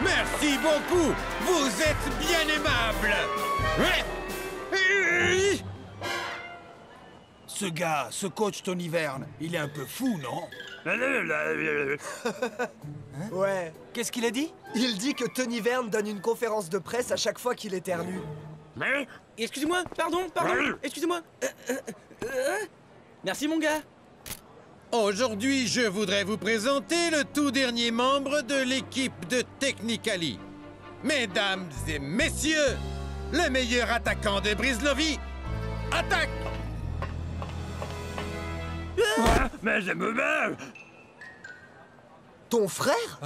Merci beaucoup. Vous êtes bien aimable. Ce gars, ce coach Tony Verne, il est un peu fou, non? Ouais. Qu'est-ce qu'il a dit? Il dit que Tony Verne donne une conférence de presse à chaque fois qu'il éternue. Excusez-moi, pardon, excusez-moi. Merci mon gars. Aujourd'hui, je voudrais vous présenter le tout dernier membre de l'équipe de Technicali. Mesdames et messieurs, le meilleur attaquant de Brislovie, attaque! Mais je me meurs! Ton frère?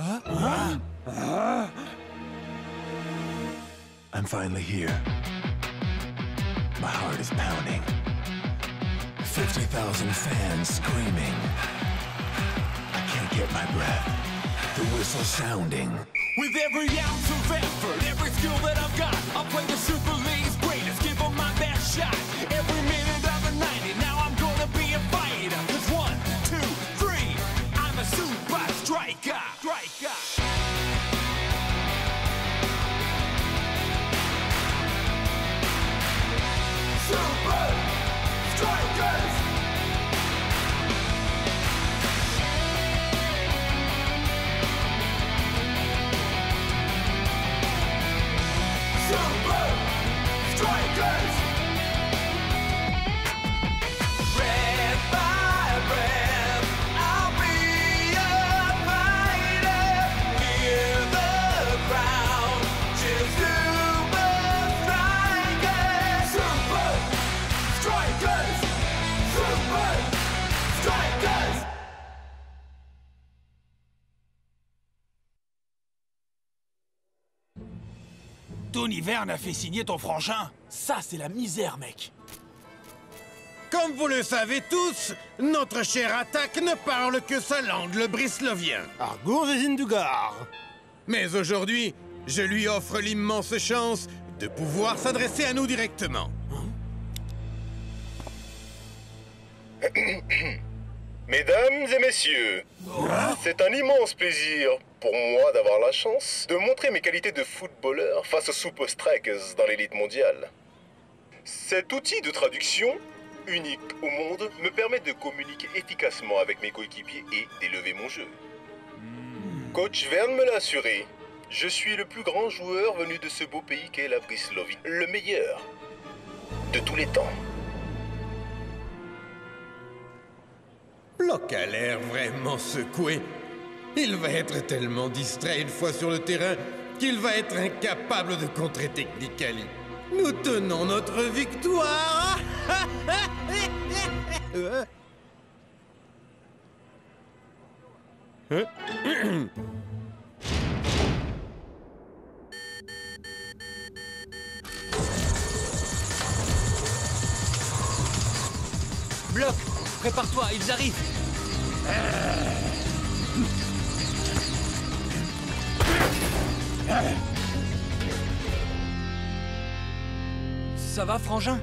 I'm finally here. My heart is pounding. 50,000 fans screaming. I can't get my breath. The whistle sounding. With every ounce of effort, every skill that I've got, I'll play the Super League's greatest, give them my best shot. Every minute of the 90, now I'm gonna be a fighter. 'Cause 1, 2, 3, I'm a super striker. Super Strikers! Super Strikers! Red by red, I'll be a fighter. Hear the crowd cheer Super Strikers! Super Strikers! Super Strikers! Tony Verne a fait signer ton frangin. Ça, c'est la misère, mec. Comme vous le savez tous, notre chère attaque ne parle que sa langue, le brislovien. Argour Dugar. Mais aujourd'hui, je lui offre l'immense chance de pouvoir s'adresser à nous directement. Mesdames et messieurs, c'est un immense plaisir pour moi d'avoir la chance de montrer mes qualités de footballeur face aux Super Strikers dans l'élite mondiale. Cet outil de traduction, unique au monde, me permet de communiquer efficacement avec mes coéquipiers et d'élever mon jeu. Coach Verne me l'a assuré, je suis le plus grand joueur venu de ce beau pays qu'est la Brislovie, le meilleur de tous les temps. Block a l'air vraiment secoué. Il va être tellement distrait une fois sur le terrain qu'il va être incapable de contrer Technicali. Nous tenons notre victoire. Bloc, prépare-toi, ils arrivent. Ça va, frangin?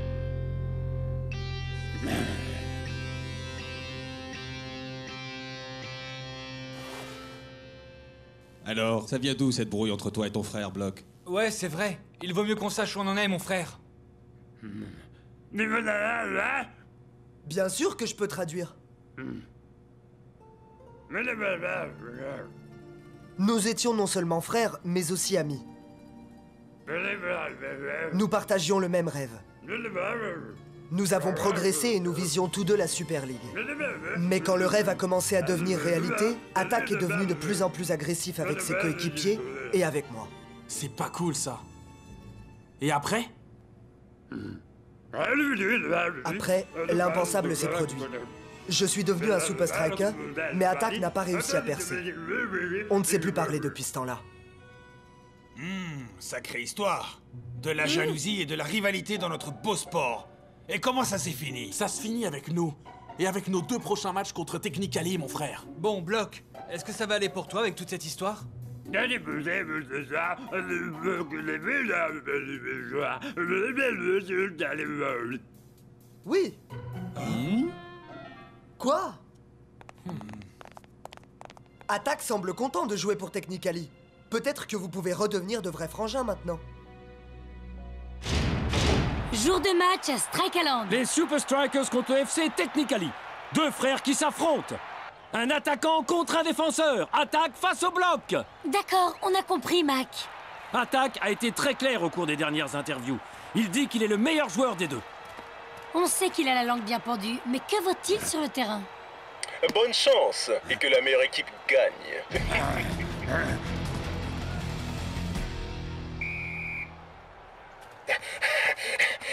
Alors, ça vient d'où cette brouille entre toi et ton frère, Block? Ouais, c'est vrai. Il vaut mieux qu'on sache où on en est, mon frère. Bien sûr que je peux traduire. Nous étions non seulement frères, mais aussi amis. Nous partagions le même rêve. Nous avons progressé et nous visions tous deux la Super League. Mais quand le rêve a commencé à devenir réalité, Attack est devenu de plus en plus agressif avec ses coéquipiers et avec moi. C'est pas cool, ça. Et après? Après, l'impensable s'est produit. Je suis devenu un Super Striker, mais Attack n'a pas réussi à percer. On ne s'est plus parlé depuis ce temps-là. Sacrée histoire. De la jalousie et de la rivalité dans notre beau sport. Et comment ça s'est fini? Ça se finit avec nous. Et avec nos 2 prochains matchs contre Technicali, mon frère. Bon, Bloc, est-ce que ça va aller pour toi avec toute cette histoire? Oui. Quoi? Attaque semble content de jouer pour Technically. Peut-être que vous pouvez redevenir de vrais frangins maintenant. Jour de match à Strikeland. Les Super Strikers contre le FC Technically. Deux frères qui s'affrontent. Un attaquant contre un défenseur. Attaque face au bloc. D'accord, on a compris, Mac. Attaque a été très clair au cours des dernières interviews. Il dit qu'il est le meilleur joueur des deux. On sait qu'il a la langue bien pendue, mais que vaut-il sur le terrain? Bonne chance et que la meilleure équipe gagne.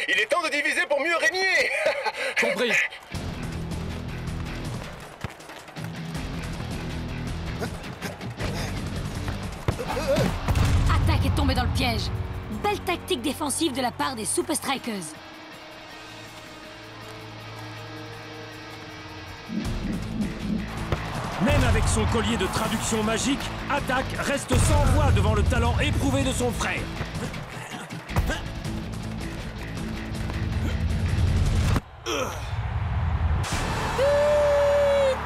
Il est temps de diviser pour mieux régner. Compris. Attaque est tombé dans le piège. Belle tactique défensive de la part des Super Strikers. Même avec son collier de traduction magique, Attaque reste sans voix devant le talent éprouvé de son frère.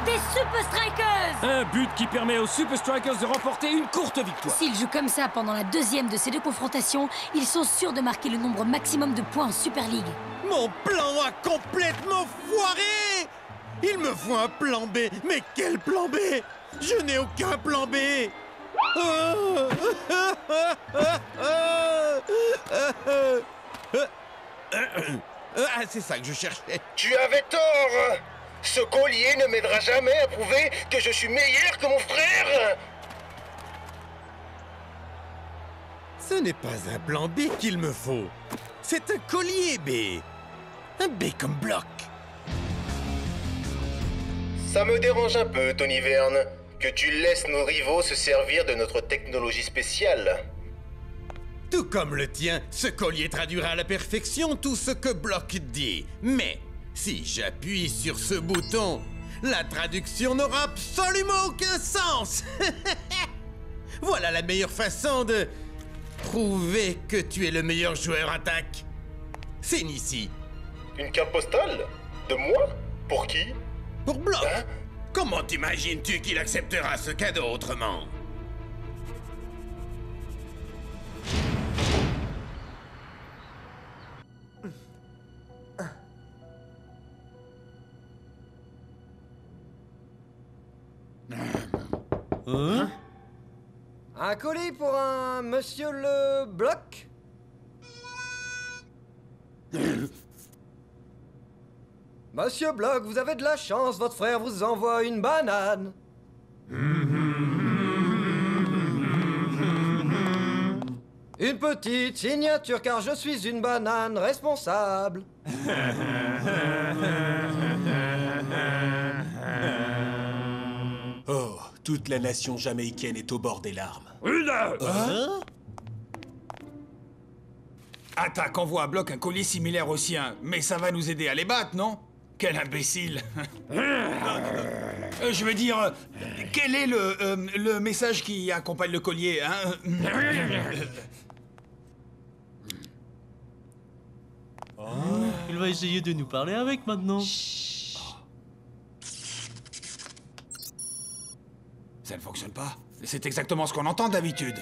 Des Super Strikers! Un but qui permet aux Super Strikers de remporter une courte victoire. S'ils jouent comme ça pendant la deuxième de ces deux confrontations, ils sont sûrs de marquer le nombre maximum de points en Super League. Mon plan a complètement foiré! Il me faut un plan B, mais quel plan B? Je n'ai aucun plan B! Ah, c'est ça que je cherchais. Tu avais tort. Ce collier ne m'aidera jamais à prouver que je suis meilleur que mon frère. Ce n'est pas un plan B qu'il me faut. C'est un collier B. Un B comme bloc. Ça me dérange un peu, Tony Verne, que tu laisses nos rivaux se servir de notre technologie spéciale. Tout comme le tien, ce collier traduira à la perfection tout ce que Block dit. Mais si j'appuie sur ce bouton, la traduction n'aura absolument aucun sens. Voilà la meilleure façon de prouver que tu es le meilleur joueur Attaque. Signe ici. Une carte postale? De moi? Pour qui? Pour Block. Hein? Comment t'imagines-tu qu'il acceptera ce cadeau autrement? Hein? Un colis pour un monsieur le bloc? Monsieur Bloc, vous avez de la chance, votre frère vous envoie une banane. Une petite signature car je suis une banane responsable. Oh, toute la nation jamaïcaine est au bord des larmes. Hein? Attaque envoie à Bloc un collier similaire au sien, mais ça va nous aider à les battre, non? Quel imbécile. Je veux dire, quel est le message qui accompagne le collier, hein? Oh, il va essayer de nous parler avec maintenant. Ça ne fonctionne pas. C'est exactement ce qu'on entend d'habitude.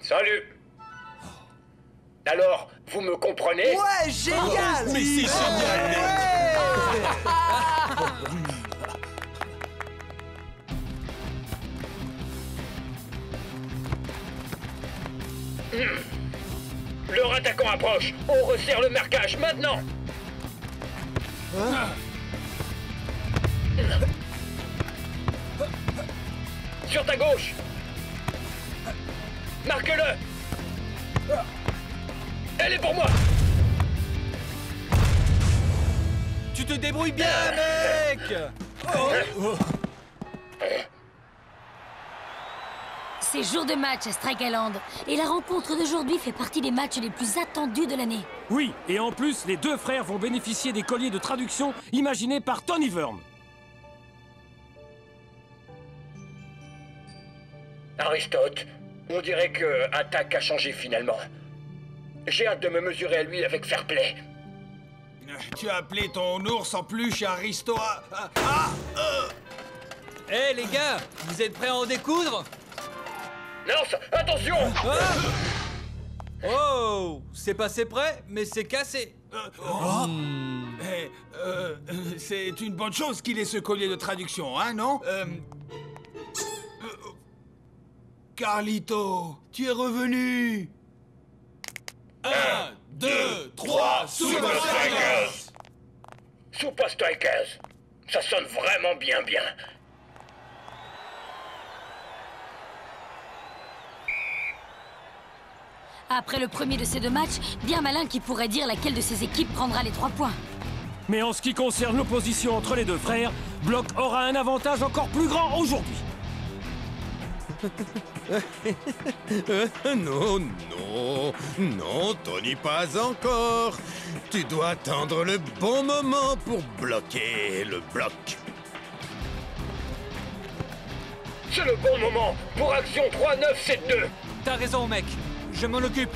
Salut. Alors, vous me comprenez? Ouais, génial! Mais c'est génial, mec! Leur attaquant approche. On resserre le marquage maintenant. Sur ta gauche. Marque-le. Elle est pour moi. Tu te débrouilles bien, mec! C'est jour de match à Strike Island. Et la rencontre d'aujourd'hui fait partie des matchs les plus attendus de l'année. Oui, et en plus, les deux frères vont bénéficier des colliers de traduction imaginés par Tony Worm. Aristote, on dirait que Attack a changé finalement. J'ai hâte de me mesurer à lui avec fair play. Tu as appelé ton ours en peluche Aristo à... Hé les gars, vous êtes prêts à en découdre? Norse, attention! Oh, c'est passé près, mais c'est cassé. C'est une bonne chose qu'il ait ce collier de traduction, hein, non? Carlito, tu es revenu! 1, 2, 3, Super Strikers! Super Strikers! Ça sonne vraiment bien. Après le premier de ces deux matchs, bien malin qui pourrait dire laquelle de ces équipes prendra les 3 points. Mais en ce qui concerne l'opposition entre les deux frères, Block aura un avantage encore plus grand aujourd'hui. Non, Tony, pas encore. Tu dois attendre le bon moment pour bloquer le bloc. C'est le bon moment pour action 3-9-7-2. T'as raison, mec. Je m'en occupe.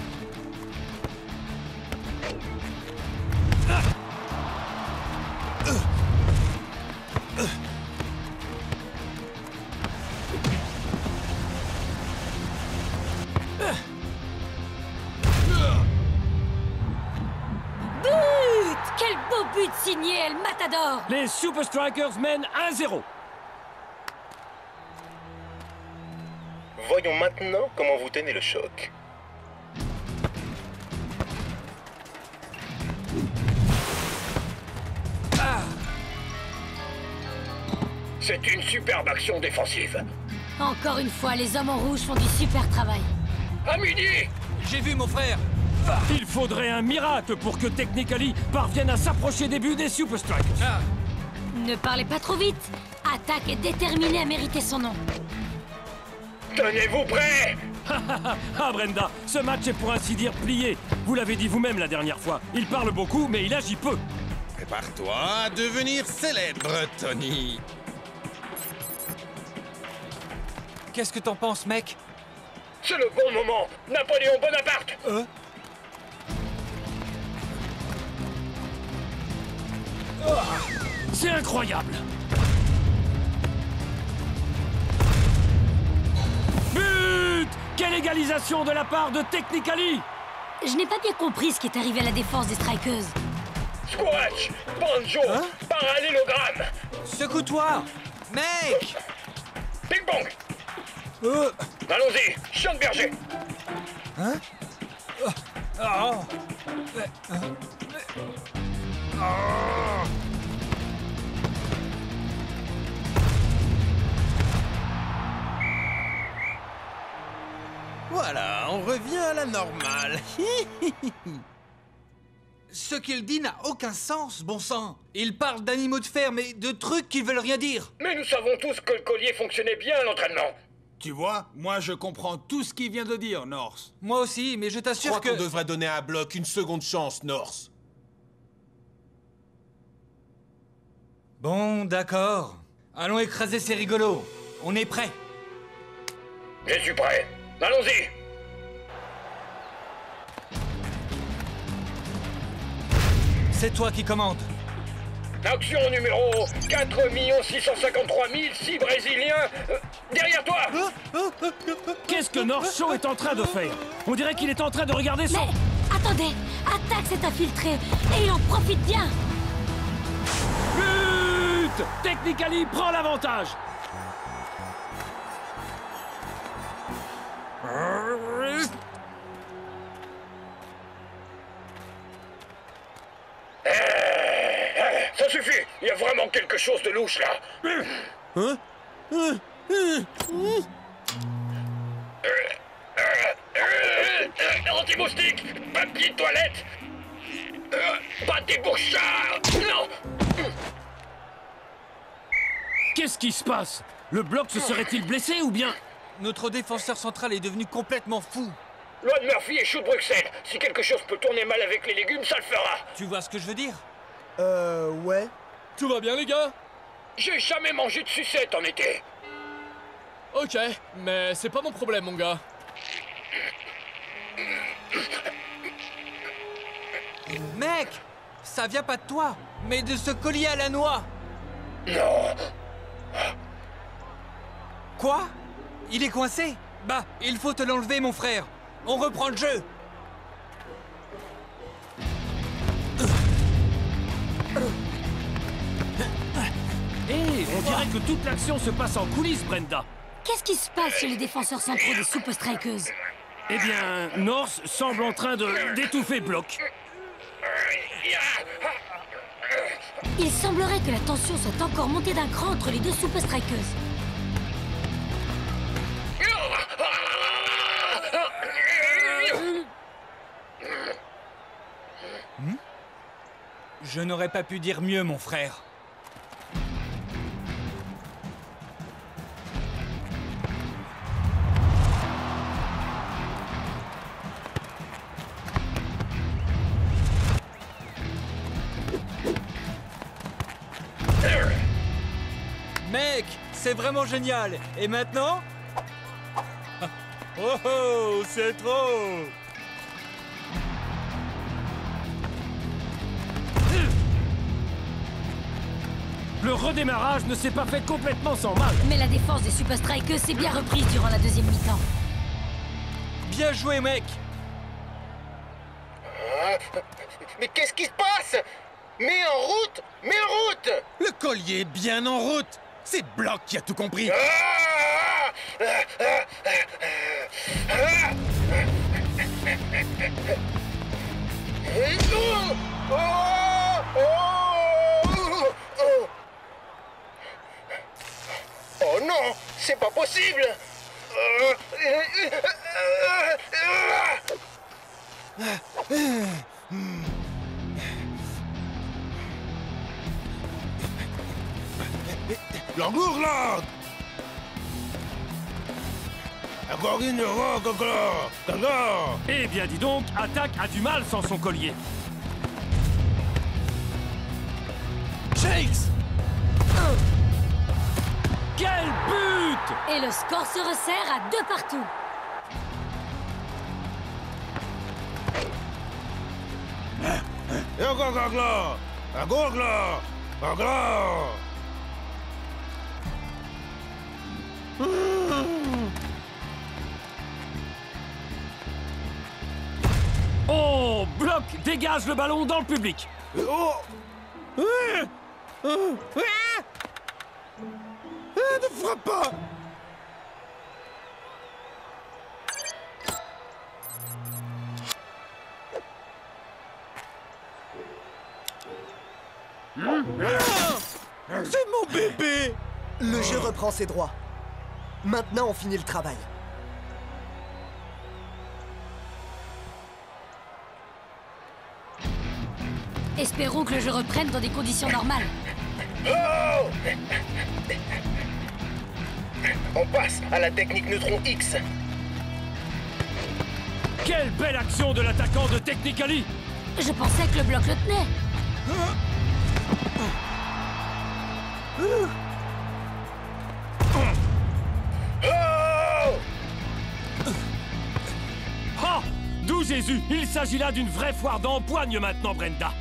Quel beau but signé El Matador! Les Super Strikers mènent 1-0. Voyons maintenant comment vous tenez le choc. C'est une superbe action défensive. Encore une fois, les hommes en rouge font du super travail. À midi! J'ai vu mon frère. Il faudrait un miracle pour que Technically parvienne à s'approcher des buts des Super Strikers. Ne parlez pas trop vite. Attack est déterminé à mériter son nom. Tenez-vous prêts! Ah Brenda, ce match est pour ainsi dire plié. Vous l'avez dit vous-même la dernière fois. Il parle beaucoup, mais il agit peu. Prépare-toi à devenir célèbre, Tony. Qu'est-ce que t'en penses, mec? C'est le bon moment! Napoléon Bonaparte! C'est incroyable! But! Quelle égalisation de la part de Technically! Je n'ai pas bien compris ce qui est arrivé à la défense des Strikers. Squash! Banjo! Parallélogramme! Secoue-toi! Mec! Ping-pong! Allons-y! Chant de berger! Voilà, on revient à la normale. Ce qu'il dit n'a aucun sens, bon sang. Il parle d'animaux de ferme et de trucs qui veulent rien dire. Mais nous savons tous que le collier fonctionnait bien à l'entraînement. Tu vois, moi je comprends tout ce qu'il vient de dire, Norse. Moi aussi, mais je Je t'assure crois que... qu'on devrait donner à Block une seconde chance, Norse. Bon, d'accord. Allons écraser ces rigolos. On est prêts. Je suis prêt. Allons-y! C'est toi qui commandes. Action numéro 4 653 006 Brésiliens. Derrière toi! Qu'est-ce que North Show est en train de faire? On dirait qu'il est en train de regarder son... Mais attendez, Attack s'est infiltré et il en profite bien. But! Technically prend l'avantage. Ça suffit! Il y a vraiment quelque chose de louche là! Anti-moustique! Papier de toilette! Pas des bouchards! Non! Qu'est-ce qui se passe? Le bloc se serait-il blessé ou bien... Notre défenseur central est devenu complètement fou. Loi de Murphy et chou de Bruxelles. Si quelque chose peut tourner mal avec les légumes, ça le fera. Tu vois ce que je veux dire? Ouais. Tout va bien, les gars? J'ai jamais mangé de sucette en été. Ok, mais c'est pas mon problème, mon gars. Mec, ça vient pas de toi, mais de ce collier à la noix. Non. Quoi? Il est coincé? Bah, il faut te l'enlever, mon frère. On reprend le jeu. On dirait que toute l'action se passe en coulisses, Brenda. Qu'est-ce qui se passe chez les défenseurs centraux des Super Strikers? Eh bien, North semble en train d'étouffer Block. Il semblerait que la tension soit encore montée d'un cran entre les deux Super Strikers. Je n'aurais pas pu dire mieux, mon frère. Mec, c'est vraiment génial. Et maintenant? Oh oh, c'est trop. Le redémarrage ne s'est pas fait complètement sans mal. Mais la défense des Super Strikers s'est bien reprise durant la deuxième mi-temps. Bien joué, mec. Mais qu'est-ce qui se passe? Mets en route! Mets en route! Le collier est bien en route. C'est Block qui a tout compris. Oh non, c'est pas possible. L'engourlade! Eh bien, dis donc, Attaque a du mal sans son collier. Shakes! Quel but! Et le score se resserre à 2 partout. Oh, Block dégage le ballon dans le public. Ne frappe pas. C'est mon bébé. Le jeu reprend ses droits. Maintenant, on finit le travail. Espérons que le jeu reprenne dans des conditions normales. Oh! On passe à la technique neutron X. Quelle belle action de l'attaquant de Technically! Je pensais que le bloc le tenait. Ah! D'où Jésus! Il s'agit là d'une vraie foire d'empoigne maintenant, Brenda.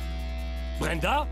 Brenda?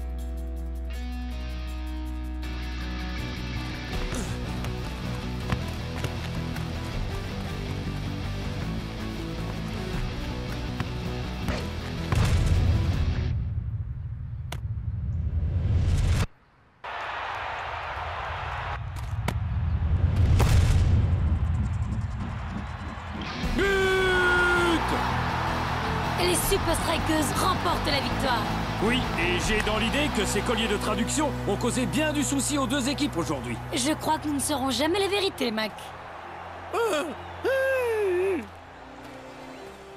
Les Super Strikers remportent la victoire. Oui, et j'ai dans l'idée que ces colliers de traduction ont causé bien du souci aux deux équipes aujourd'hui. Je crois que nous ne saurons jamais la vérité, Mac.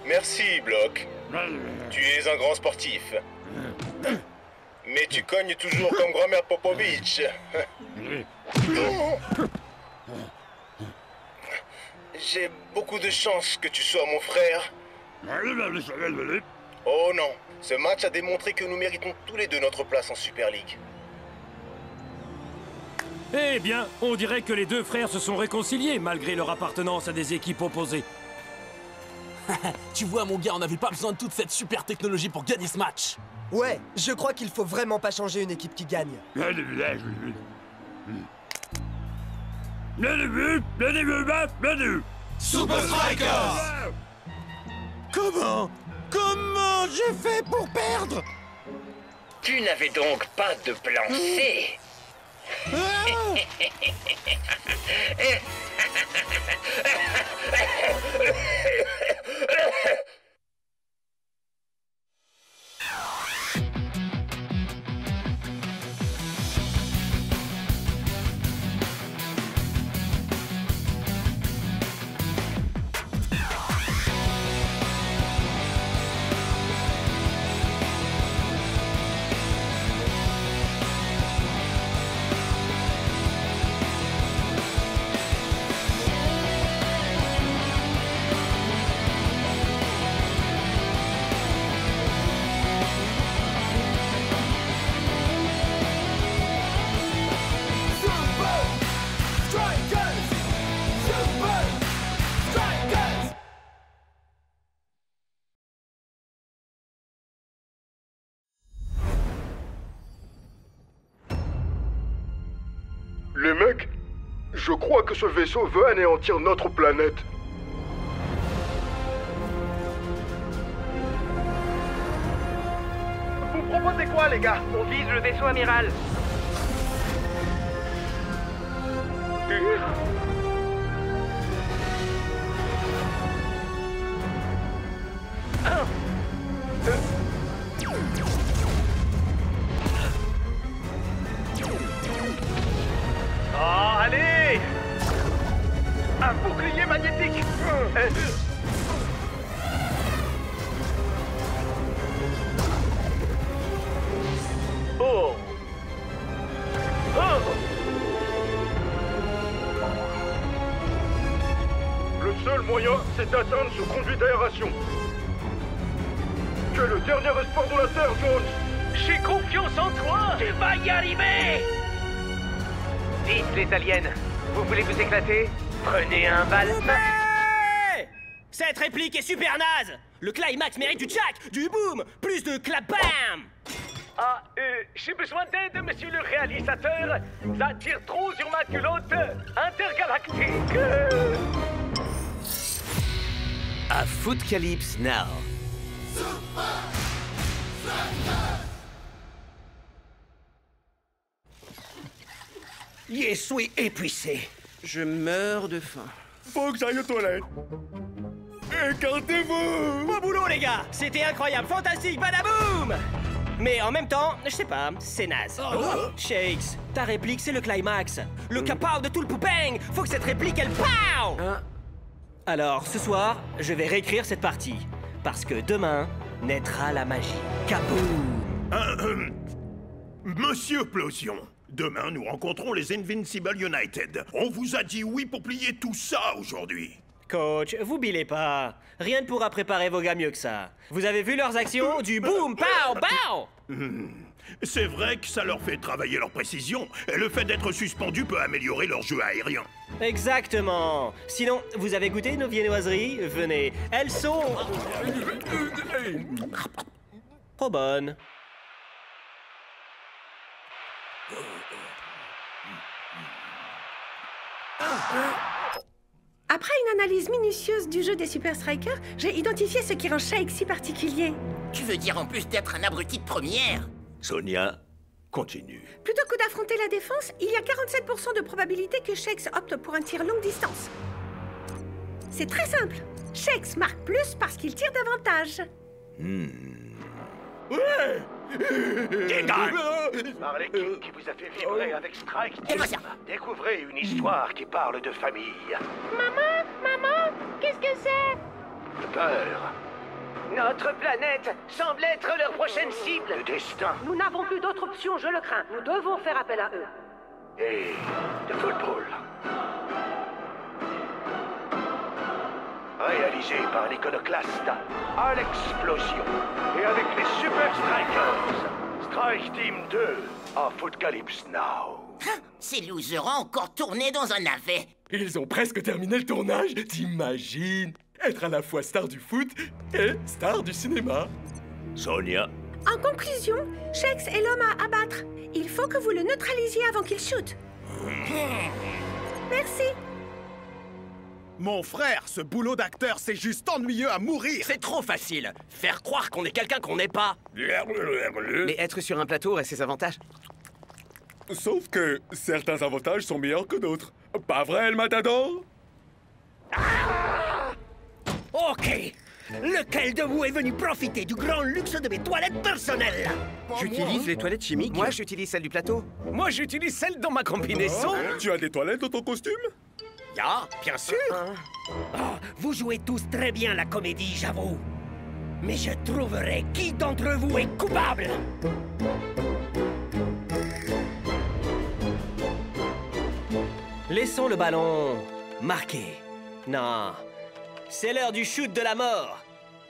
Merci, Block. Tu es un grand sportif. Mais tu cognes toujours comme grand-mère Popovich. j'ai beaucoup de chance que tu sois mon frère. Oh non, ce match a démontré que nous méritons tous les deux notre place en Super League. Eh bien, on dirait que les deux frères se sont réconciliés malgré leur appartenance à des équipes opposées. Tu vois, mon gars, on n'avait pas besoin de toute cette super technologie pour gagner ce match. Ouais, je crois qu'il faut vraiment pas changer une équipe qui gagne. Super Strikers! Comment j'ai fait pour perdre? Tu n'avais donc pas de plan C. Les mecs, je crois que ce vaisseau veut anéantir notre planète. Vous proposez quoi, les gars? On vise le vaisseau amiral. Oh, allez! Un bouclier magnétique! Oh! Oh! Le seul moyen, c'est d'atteindre ce conduit d'aération. Tu es le dernier espoir de la Terre, Jones! J'ai confiance en toi! Tu vas y arriver! Vite, les aliens! Vous voulez vous éclater? Prenez un bal... Cette réplique est super naze! Le climax mérite du tchac, du boom, plus de clap-bam! Ah, j'ai besoin d'aide, monsieur le réalisateur. Ça tire trop sur ma culotte intergalactique. A Footcalypse now. Je suis épuisé. Je meurs de faim. Faut que j'aille aux toilettes. Écartez-vous! Bon boulot, les gars! C'était incroyable, fantastique, badaboum! Mais en même temps, je sais pas, c'est naze. Shakes, ta réplique, c'est le climax. Le kapow de tout le poupeng! Faut que cette réplique, elle pow! Alors, ce soir, je vais réécrire cette partie. Parce que demain, naîtra la magie. Kaboom! Monsieur Plosion, demain, nous rencontrons les Invincible United. On vous a dit oui pour plier tout ça aujourd'hui. Coach, vous billez pas. Rien ne pourra préparer vos gars mieux que ça. Vous avez vu leurs actions? Du boom, pow, pow! C'est vrai que ça leur fait travailler leur précision, et le fait d'être suspendu peut améliorer leur jeu aérien. Exactement. Sinon, vous avez goûté nos viennoiseries? Venez, elles sont... trop bonnes. Après une analyse minutieuse du jeu des Super Strikers, j'ai identifié ce qui rend Shake si particulier. Tu veux dire en plus d'être un abruti de première? Sonia, continue. Plutôt que d'affronter la défense, il y a 47% de probabilité que Shakes opte pour un tir longue distance. C'est très simple. Shakes marque plus parce qu'il tire davantage. Ouais! Par l'équipe qui vous a fait vibrer avec Strike, découvrez une histoire qui parle de famille. Maman, qu'est-ce que c'est? De peur. Notre planète semble être leur prochaine cible. Le destin. Nous n'avons plus d'autre option, je le crains. Nous devons faire appel à eux. Et de football. réalisé par l'iconoclaste à l'explosion et avec les Super Strikers. Strike Team 2 à Footcalypse Now. Ces losers ont encore tourné dans un navet. Ils ont presque terminé le tournage, t'imagines? Être à la fois star du foot et star du cinéma. Sonia. En conclusion, Shex est l'homme à abattre. Il faut que vous le neutralisiez avant qu'il shoot. Merci. Mon frère, ce boulot d'acteur, c'est juste ennuyeux à mourir. C'est trop facile. Faire croire qu'on est quelqu'un qu'on n'est pas. Mais être sur un plateau a ses avantages. Sauf que certains avantages sont meilleurs que d'autres. Pas vrai, le matador? Ok. Lequel de vous est venu profiter du grand luxe de mes toilettes personnelles? J'utilise les toilettes chimiques. Moi, j'utilise celle du plateau. Moi, j'utilise celle dans ma combinaison. Tu as des toilettes dans ton costume? Ya, bien sûr. Vous jouez tous très bien la comédie, j'avoue. Mais je trouverai qui d'entre vous est coupable. Laissons le ballon marquer. Non. C'est l'heure du shoot de la mort.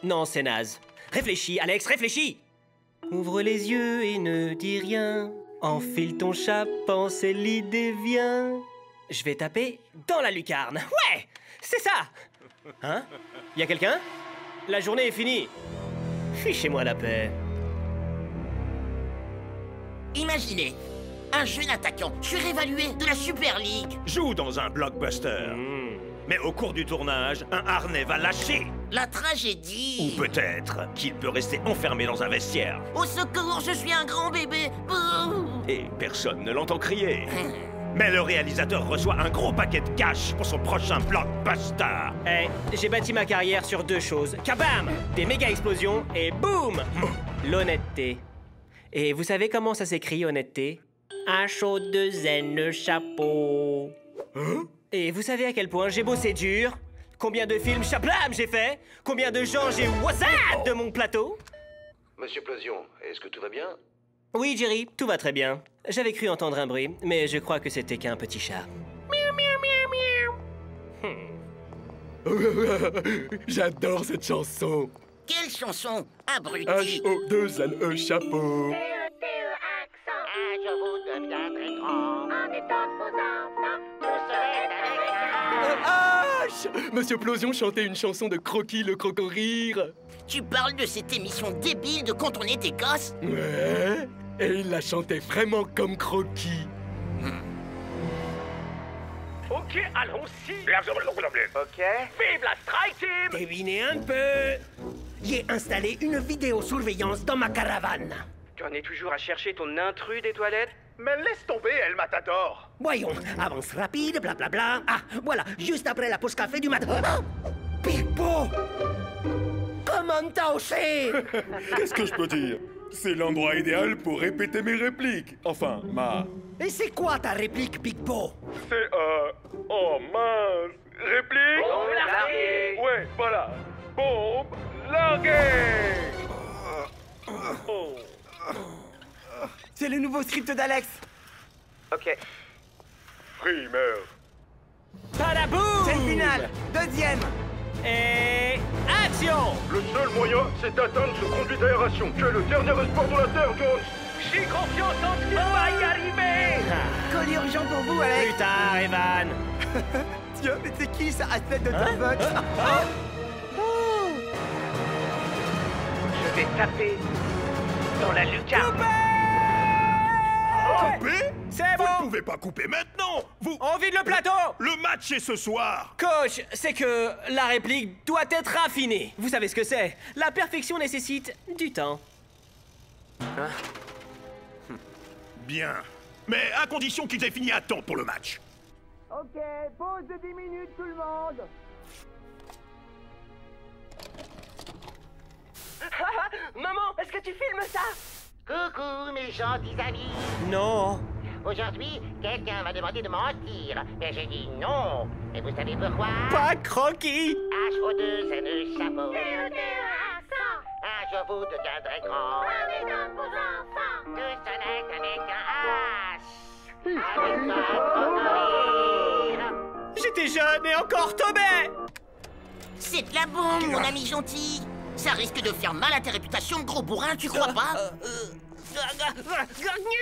Non, c'est naze. Réfléchis, Alex, réfléchis. Ouvre les yeux et ne dis rien. Enfile ton chapeau, c'est l'idée vient. Je vais taper dans la lucarne. Ouais, c'est ça. Hein? Y a quelqu'un? La journée est finie. Fichez-moi la paix. Imaginez, un jeune attaquant surévalué de la Super League. Joue dans un blockbuster. Mais au cours du tournage, un harnais va lâcher. La tragédie. Ou peut-être qu'il peut rester enfermé dans un vestiaire. Au secours, je suis un grand bébé. Bouh. Et personne ne l'entend crier. Mais le réalisateur reçoit un gros paquet de cash pour son prochain blockbuster. Hey, j'ai bâti ma carrière sur deux choses. Kabam! Des méga explosions et boum! L'honnêteté. Et vous savez comment ça s'écrit, honnêteté? Un chaud de zen chapeau. Et vous savez à quel point j'ai bossé dur? Combien de films chablam j'ai fait? Combien de gens j'ai whatsapp de mon plateau? Monsieur Plosion, est-ce que tout va bien? Oui, Jerry, tout va très bien. J'avais cru entendre un bruit, mais je crois que c'était qu'un petit chat. Miaou, miaou, miaou. J'adore cette chanson. Quelle chanson? Abruti. H-O-2-N-E chapeau. Je vous deviendrai grand. En étant vos enfants, vous serez avec Monsieur Plosion chantait une chanson de Croquis le croco-rire. Tu parles de cette émission débile de quand on était gosse? Ouais, et il la chantait vraiment comme Croquis. Ok, allons-y. Ok. Vive la Strike Team! Devinez un peu. J'ai installé une vidéosurveillance dans ma caravane. Tu en es toujours à chercher ton intrus des toilettes? Mais laisse tomber, El Matador. Voyons, avance rapide, blablabla. Ah, voilà, juste après la pause café du matin. Oh, Pigpo! Comment t'as osé? Qu'est-ce que je peux dire? C'est l'endroit idéal pour répéter mes répliques. Enfin, Et c'est quoi ta réplique, Pigpo? C'est, oh mince... Réplique? Bombe larguée! Ouais, voilà. Bombe larguée! C'est le nouveau script d'Alex. Ok. Primeur. Palaboum! C'est le final. Deuxième. Et... action! Le seul moyen, c'est d'atteindre ce conduit d'aération. Tu es le dernier espoir de la Terre, Jones. J'ai confiance en toi, tu vas y arriver! Colis urgent pour vous, Alex. Plus tard, Evan. Tiens, mais c'est qui ça, athlète de Starbucks? Je vais taper dans la lucarne. Couper? C'est Vous bon! ne pouvez pas couper maintenant! Vous... On vide le plateau! Le match est ce soir! Coach, c'est que la réplique doit être raffinée. Vous savez ce que c'est? La perfection nécessite du temps. Bien. Mais à condition qu'ils aient fini à temps pour le match. Ok, pause de 10 minutes, tout le monde. Maman, est-ce que tu filmes ça? Coucou, mes gentils amis. Non. Aujourd'hui, quelqu'un m'a demandé de mentir. Et j'ai dit non. Et vous savez pourquoi? Pas croquis. H-O-2-N-E chapeau. Un jour vous deviendrez grand. Tout sonnette avec un H. Avec un crocodile. J'étais jeune et encore tombé. C'est C'est de la bombe, mon ami gentil. Ça risque de faire mal à ta réputation de gros bourrin, tu crois pas?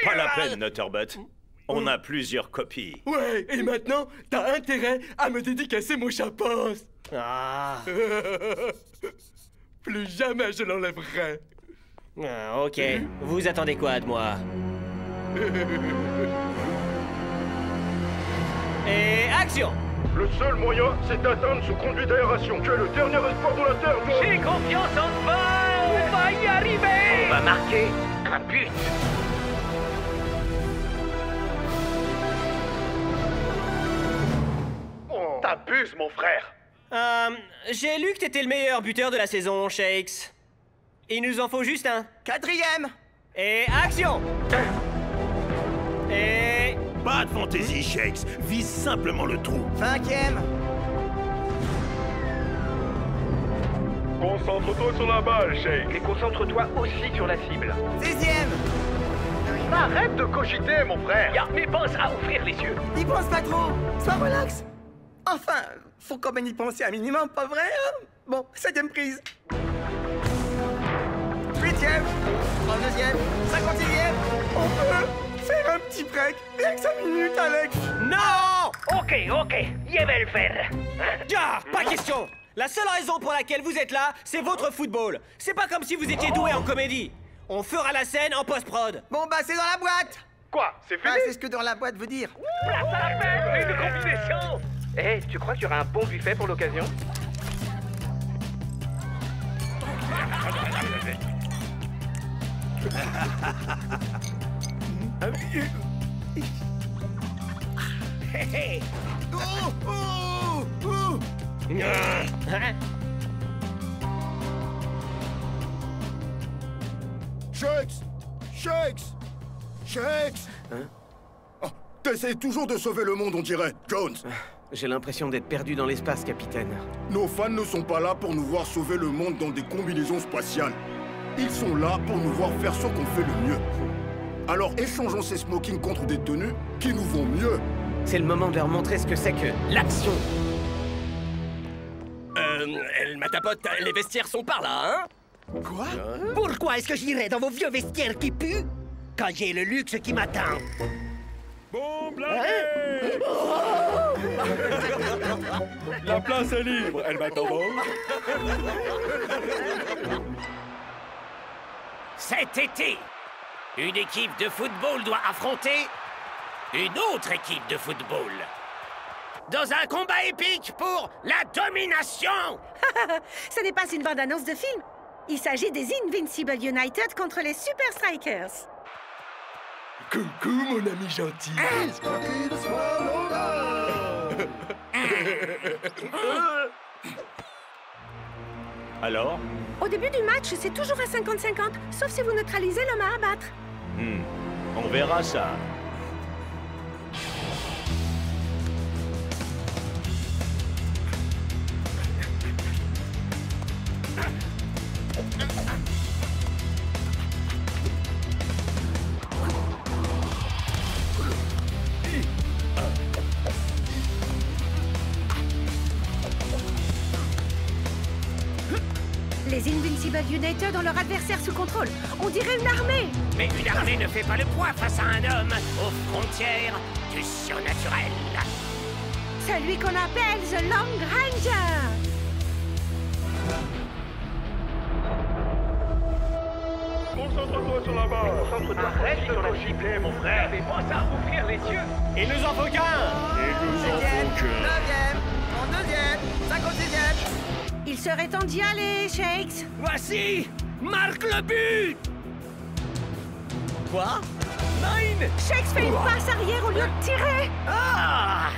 Pas la peine, Nutterbutt. On a plusieurs copies. Ouais, et maintenant, t'as intérêt à me dédicacer mon chapeau. Ah. Plus jamais je l'enlèverai. Ah, ok. Vous attendez quoi de moi? Et action! Le seul moyen, c'est d'atteindre ce conduit d'aération. Tu es le dernier espoir de la Terre, John. J'ai confiance en toi! On va y arriver! On va marquer un but. T'abuses, mon frère. J'ai lu que t'étais le meilleur buteur de la saison, Shakes. Il nous en faut juste un. 4e. Et action! Et... Pas de fantaisie, Shakes. Vise simplement le trou. 5e. Concentre-toi sur la balle, Shake. Et concentre-toi aussi sur la cible. 6e. Arrête de cogiter, mon frère. Mais pense à ouvrir les yeux. N'y pense pas trop. Sois relax. Enfin, faut quand même y penser un minimum, pas vrai, hein? Bon, 7e prise. 8e. 32e. 56e. On peut faire un petit break. Rien que 5 minutes, Alex. Non! Ok, je vais le faire. Ah, pas question! La seule raison pour laquelle vous êtes là, c'est votre football. C'est pas comme si vous étiez doué en comédie. On fera la scène en post-prod. Bon, bah, c'est dans la boîte. Quoi? C'est fini? Ah, c'est ce que dans la boîte veut dire. Une combinaison! Eh, tu crois qu'il y aura un bon buffet pour l'occasion? Shakes! Hein? Oh, t'essayes toujours de sauver le monde, on dirait, Jones. J'ai l'impression d'être perdu dans l'espace, capitaine. Nos fans ne sont pas là pour nous voir sauver le monde dans des combinaisons spatiales. Ils sont là pour nous voir faire ce qu'on fait le mieux. Alors échangeons ces smokings contre des tenues qui nous vont mieux. C'est le moment de leur montrer ce que c'est que l'action. Ma tapote, les vestiaires sont par là, hein? Quoi? Pourquoi est-ce que j'irais dans vos vieux vestiaires qui puent quand j'ai le luxe qui m'attend? Bon blague! La place est libre, elle va t'en Cet été, une équipe de football doit affronter une autre équipe de football. Dans un combat épique pour la domination! Ce n'est pas une bande-annonce de film. Il s'agit des Invincible United contre les Super Strikers. Coucou, mon ami gentil. Alors? Au début du match, c'est toujours à 50-50, sauf si vous neutralisez l'homme à abattre. On verra ça. Les Invincible United ont leur adversaire sous contrôle. On dirait une armée. Mais une armée ne fait pas le poids face à un homme aux frontières du surnaturel. Celui qu'on appelle The Long Ranger. Concentre-toi sur la balle. Concentre-toi reste sur la cible, mon frère. Mais pense à ouvrir les yeux. Il nous en faut qu'un! 9e. En 2e. 56e. Il serait temps d'y aller, Shakes. Voici! Marque le but! Quoi? 9! Shakes fait une passe arrière au lieu de tirer. Ah!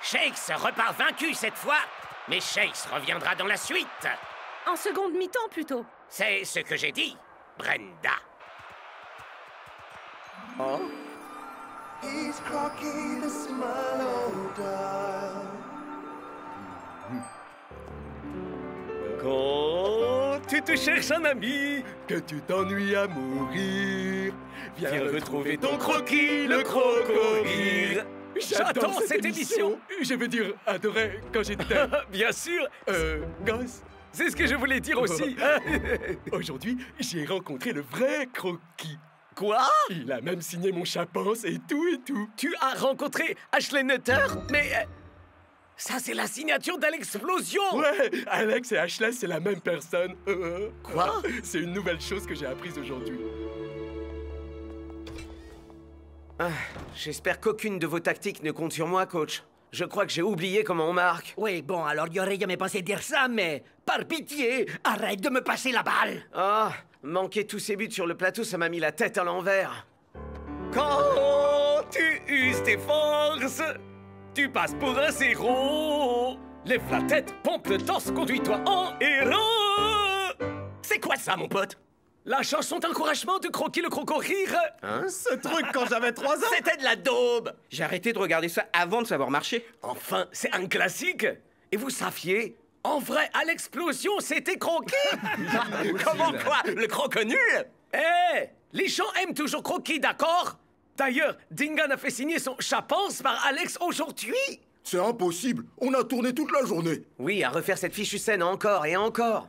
Shakes repart vaincu cette fois, mais Shakes reviendra dans la suite. En seconde mi-temps, plutôt. C'est ce que j'ai dit, Brenda. Oh. He's Crocky the Quand tu te cherches un ami, que tu t'ennuies à mourir, viens retrouver ton Crocky, le croco-rire. J'adore cette émission. Je veux dire, adoré quand j'étais... Bien sûr. Gosse. C'est ce que je voulais dire aussi. Aujourd'hui, j'ai rencontré le vrai Crocky. Quoi? Il a même signé mon chapanse et tout et tout. Tu as rencontré Ashley Nutter? Mais... ça, c'est la signature d'Alexplosion! Ouais, Alex et Ashley, c'est la même personne. Quoi? C'est une nouvelle chose que j'ai apprise aujourd'hui. J'espère qu'aucune de vos tactiques ne compte sur moi, coach. Je crois que j'ai oublié comment on marque. Oui, bon, alors il aurait jamais pensé dire ça, mais par pitié, arrête de me passer la balle. Ah, manquer tous ces buts sur le plateau, ça m'a mis la tête à l'envers. Quand tu uses tes forces, tu passes pour un zéro. Lève la tête, pompe le torse, conduis-toi en héros. C'est quoi ça, mon pote? La chanson d'encouragement de Crocky le croco-rire. Hein? Ce truc quand j'avais 3 ans? C'était de la daube. J'ai arrêté de regarder ça avant de savoir marcher. Enfin, c'est un classique. Et vous saviez? En vrai, à l'explosion, c'était Crocky. Comment quoi? Le croco nul? Eh, les gens aiment toujours Crocky, d'accord? D'ailleurs, Dingan a fait signer son chapanse par Alex aujourd'hui. C'est impossible. On a tourné toute la journée. Oui, à refaire cette fichue scène encore et encore.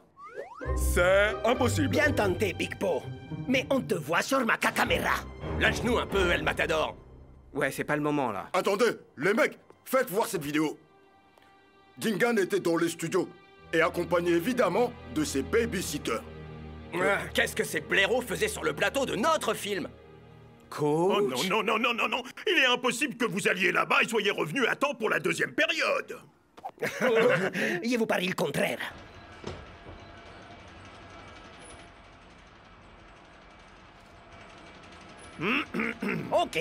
C'est impossible. Bien tenté, Big Bo. Mais on te voit sur ma caméra. Lâche-nous un peu, El Matador. Ouais, c'est pas le moment, là. Attendez, les mecs, faites voir cette vidéo. Dingan était dans les studios et accompagné évidemment de ses babysitters. Qu'est-ce que ces blaireaux faisaient sur le plateau de notre film? Coach. Oh non, non, non, non, non, non. Il est impossible que vous alliez là-bas et soyez revenus à temps pour la deuxième période. Je vous parie le contraire. Ok.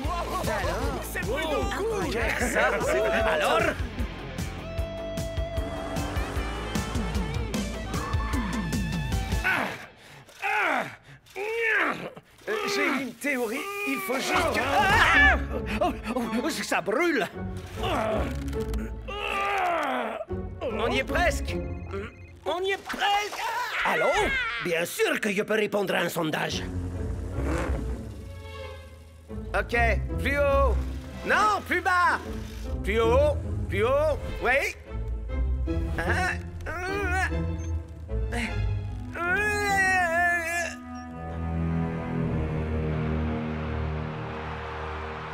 Alors, c'est plutôt cool. Ça, c'est vrai. Alors? J'ai une théorie, il faut juste que... Ça brûle. On y est presque. On y est presque. Allô? Bien sûr que je peux répondre à un sondage. Ok, plus haut. Non, plus bas. Plus haut, oui.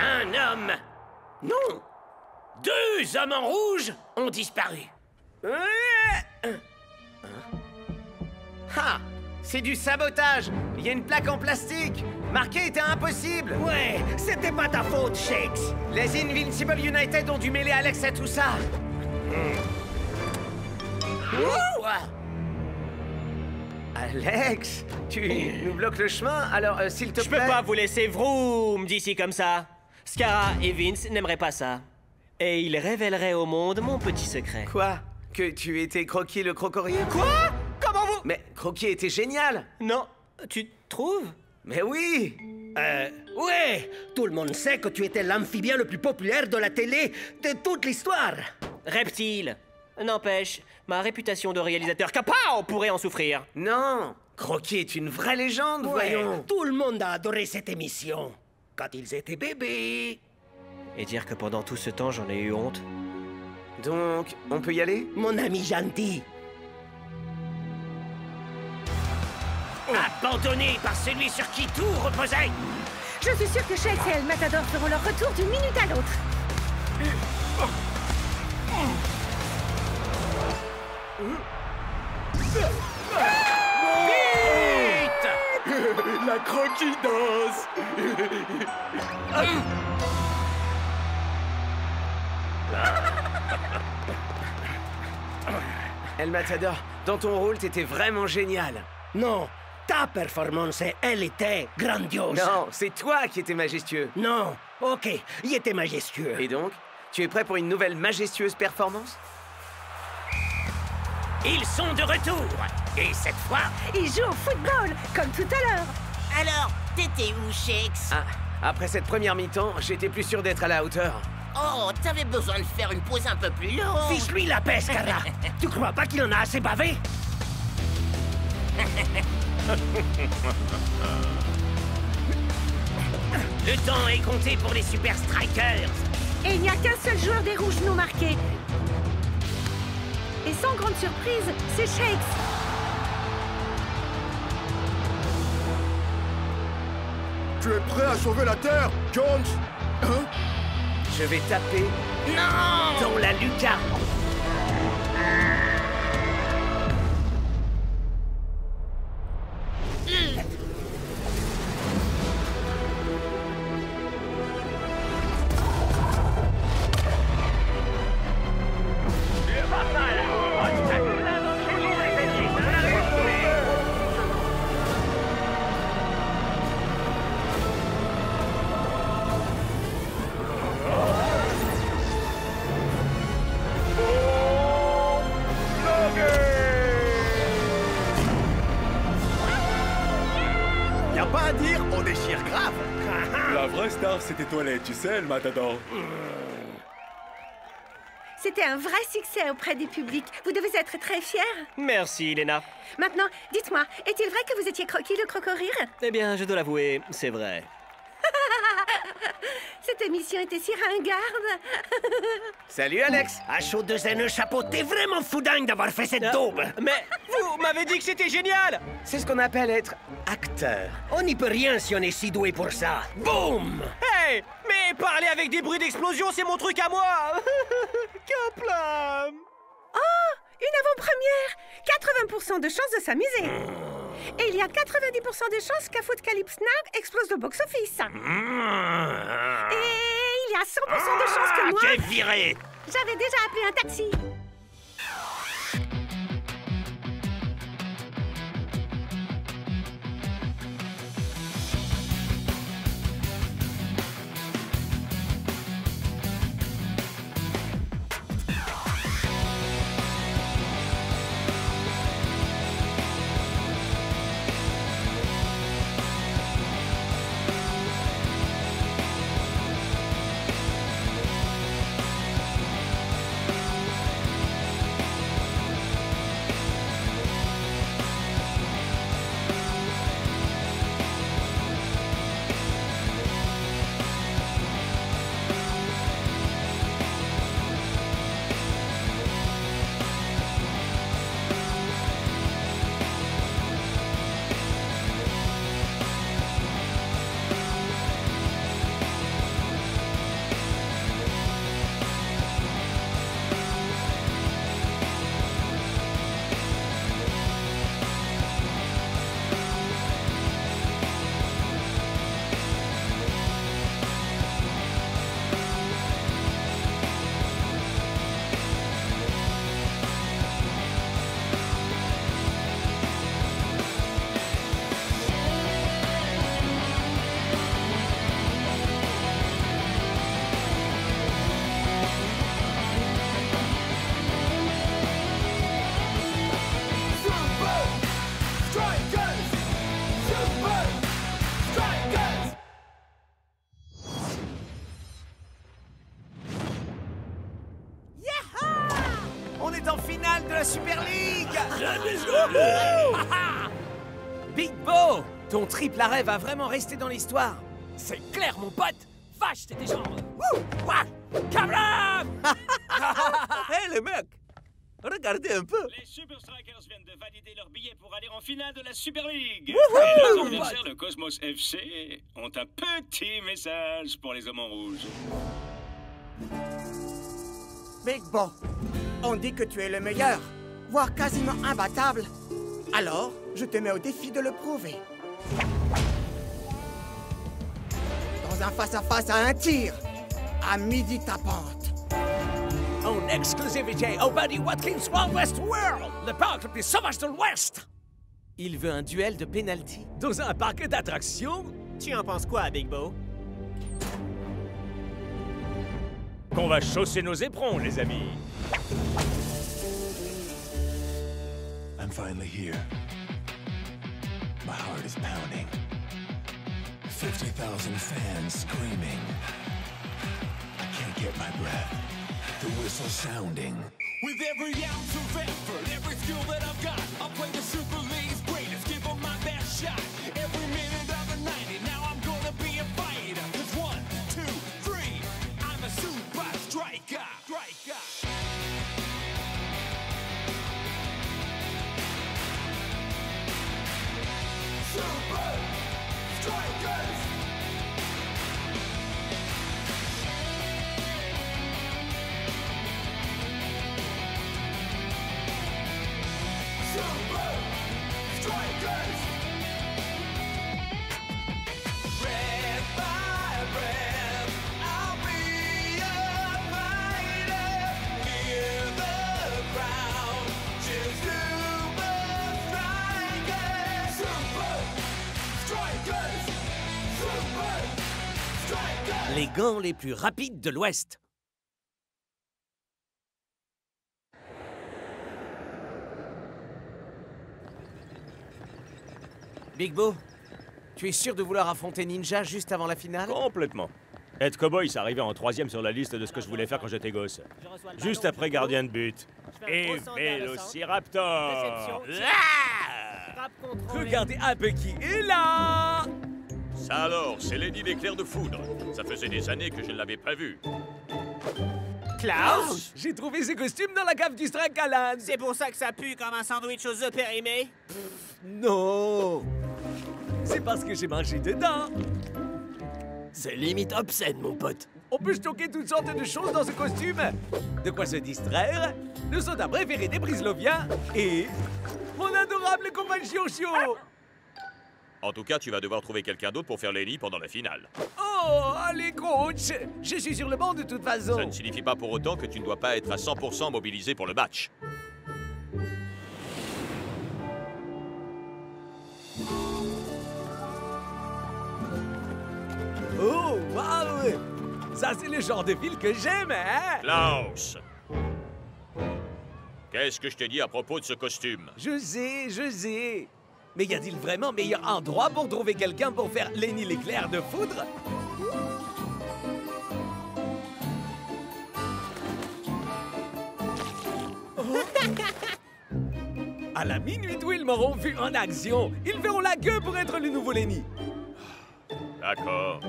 Un homme. Non. 2 hommes en rouge ont disparu. Ah, c'est du sabotage. Il y a une plaque en plastique. Marquer était impossible. Ouais, c'était pas ta faute, Shakes. Les Invincible United ont dû mêler Alex à tout ça. Alex, tu nous bloques le chemin, alors s'il te plaît... Je peux pas vous laisser vroom d'ici comme ça. Scara et Vince n'aimeraient pas ça. Et ils révéleraient au monde mon petit secret. Quoi? Que tu étais Crocky le croco-rire? Quoi? Comment vous... Mais Crocky était génial. Non, tu trouves? Mais oui. Ouais, tout le monde sait que tu étais l'amphibien le plus populaire de la télé de toute l'histoire. Reptile. N'empêche, ma réputation de réalisateur capao pourrait en souffrir. Non, Crocky est une vraie légende, voyons. Tout le monde a adoré cette émission quand ils étaient bébés. Et dire que pendant tout ce temps, j'en ai eu honte. Donc, on peut y aller? Mon ami gentil. Abandonné par celui sur qui tout reposait. Je suis sûr que Shakes et El Matador feront leur retour d'une minute à l'autre. Vite! La Crocky danse. El Matador, dans ton rôle, t'étais vraiment génial. Non, t'as Ta performance, elle était grandiose. Non, c'est toi qui étais majestueux. Non, ok, il était majestueux. Et donc, tu es prêt pour une nouvelle majestueuse performance? Ils sont de retour. Et cette fois... Ils jouent au football, comme tout à l'heure. Alors, t'étais où, Shakes? Ah, après cette première mi-temps, j'étais plus sûr d'être à la hauteur. Oh, t'avais besoin de faire une pause un peu plus longue. Fiche-lui la peste, Carla. Tu crois pas qu'il en a assez bavé? Le temps est compté pour les Super Strikers. Et il n'y a qu'un seul joueur des rouges non marqué. Et sans grande surprise, c'est Shakes. Tu es prêt à sauver la Terre, Jones? Hein? Je vais taper... Non! Dans la lucarne. Y'a pas à dire, on déchire grave. La vraie star, c'était Toilette, tu sais, le matador. C'était un vrai succès auprès du public. Vous devez être très fiers. Merci, Lena. Maintenant, dites-moi, est-il vrai que vous étiez Croquis le croco-rire? Eh bien, je dois l'avouer, c'est vrai. Cette émission était si ringarde. Salut, Alex. À chaud de zen chapeau, t'es vraiment fou dingue d'avoir fait cette daube. Mais vous m'avez dit que c'était génial. C'est ce qu'on appelle être acteur. On n'y peut rien si on est si doué pour ça. Boum! Hey, mais parler avec des bruits d'explosion, c'est mon truc à moi. Kaplan. Oh, une avant-première. 80% de chances de s'amuser. Et il y a 90% de chances qu'à Footcalypse Now explose le box-office. Et il y a 100% de chances que moi... T'es viré. J'avais déjà appelé un taxi. On est en finale de la Super League. Big Bo, ton triple arrêt va vraiment rester dans l'histoire. C'est clair, mon pote. Vache, t'es des jambes. Kablam. Hé, les mecs, regardez un peu. Les Super Strikers viennent de valider leur billet pour aller en finale de la Super League. Wouhou. Et leurs adversaires, le Cosmos FC, ont un petit message pour les hommes en rouge. Big Bo, on dit que tu es le meilleur, voire quasiment imbattable. Alors, je te mets au défi de le prouver. Dans un face-à-face à un tir, à midi tapante. En exclusivité au Buddy Watkins Wild West World, le parc le plus sauvage de l'Ouest. Il veut un duel de penalty dans un parc d'attractions? Tu en penses quoi, Big Bo? Qu'on va chausser nos éperons, les amis. I'm finally here. My heart is pounding. 50,000 fans screaming. I can't get my breath. The whistle sounding. With every ounce of effort, every skill that I've got, I'll play the Super League's greatest, give them my best shot. Every minute of the 90, now I'm gonna be a fighter. 'Cause 1, 2, 3, I'm a super striker. Super Strikers! Super Strikers! Red by red, I'll be a fighter. Hear the crowd cheer Super Strikers! Super Strikers! Super Strikers! Les gants les plus rapides de l'Ouest. Big Bo, tu es sûr de vouloir affronter Ninja juste avant la finale? Complètement. Être cowboy, c'est arrivé en 3e sur la liste de ce que je voulais faire quand j'étais gosse. Juste après gardien de but. Et Vélociraptor. Regardez un peu qui est là! Ça alors, c'est Lenny l'éclair de foudre. Ça faisait des années que je ne l'avais pas vu. Klaus! J'ai trouvé ces costumes dans la cave du Strakalan. C'est pour ça que ça pue comme un sandwich aux œufs périmés? Non! C'est parce que j'ai mangé dedans. C'est limite obscène, mon pote. On peut stocker toutes sortes de choses dans ce costume. De quoi se distraire, le soda préféré des Brisloviens et mon adorable compagnon. En tout cas, tu vas devoir trouver quelqu'un d'autre pour faire Lenny pendant la finale. Oh, allez, coach! Je suis sur le banc de toute façon. Ça ne signifie pas pour autant que tu ne dois pas être à 100% mobilisé pour le match. Oh, waouh! Ça, c'est le genre de ville que j'aime, hein? Klaus! Qu'est-ce que je t'ai dit à propos de ce costume? Je sais. Mais y a-t-il vraiment meilleur endroit pour trouver quelqu'un pour faire Lenny l'éclair de foudre? À la minute où ils m'auront vu en action, ils verront la gueule pour être le nouveau Lenny. D'accord.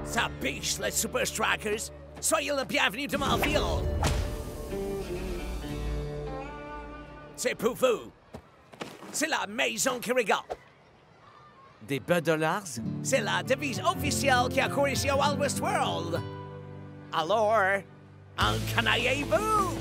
Ça piche, les Super Strikers. Soyez le bienvenu de ma ville. C'est pour vous. C'est la maison qui rigole. Des $? C'est la devise officielle qui a couru ici au Wild West World. Alors, encanaillez-vous!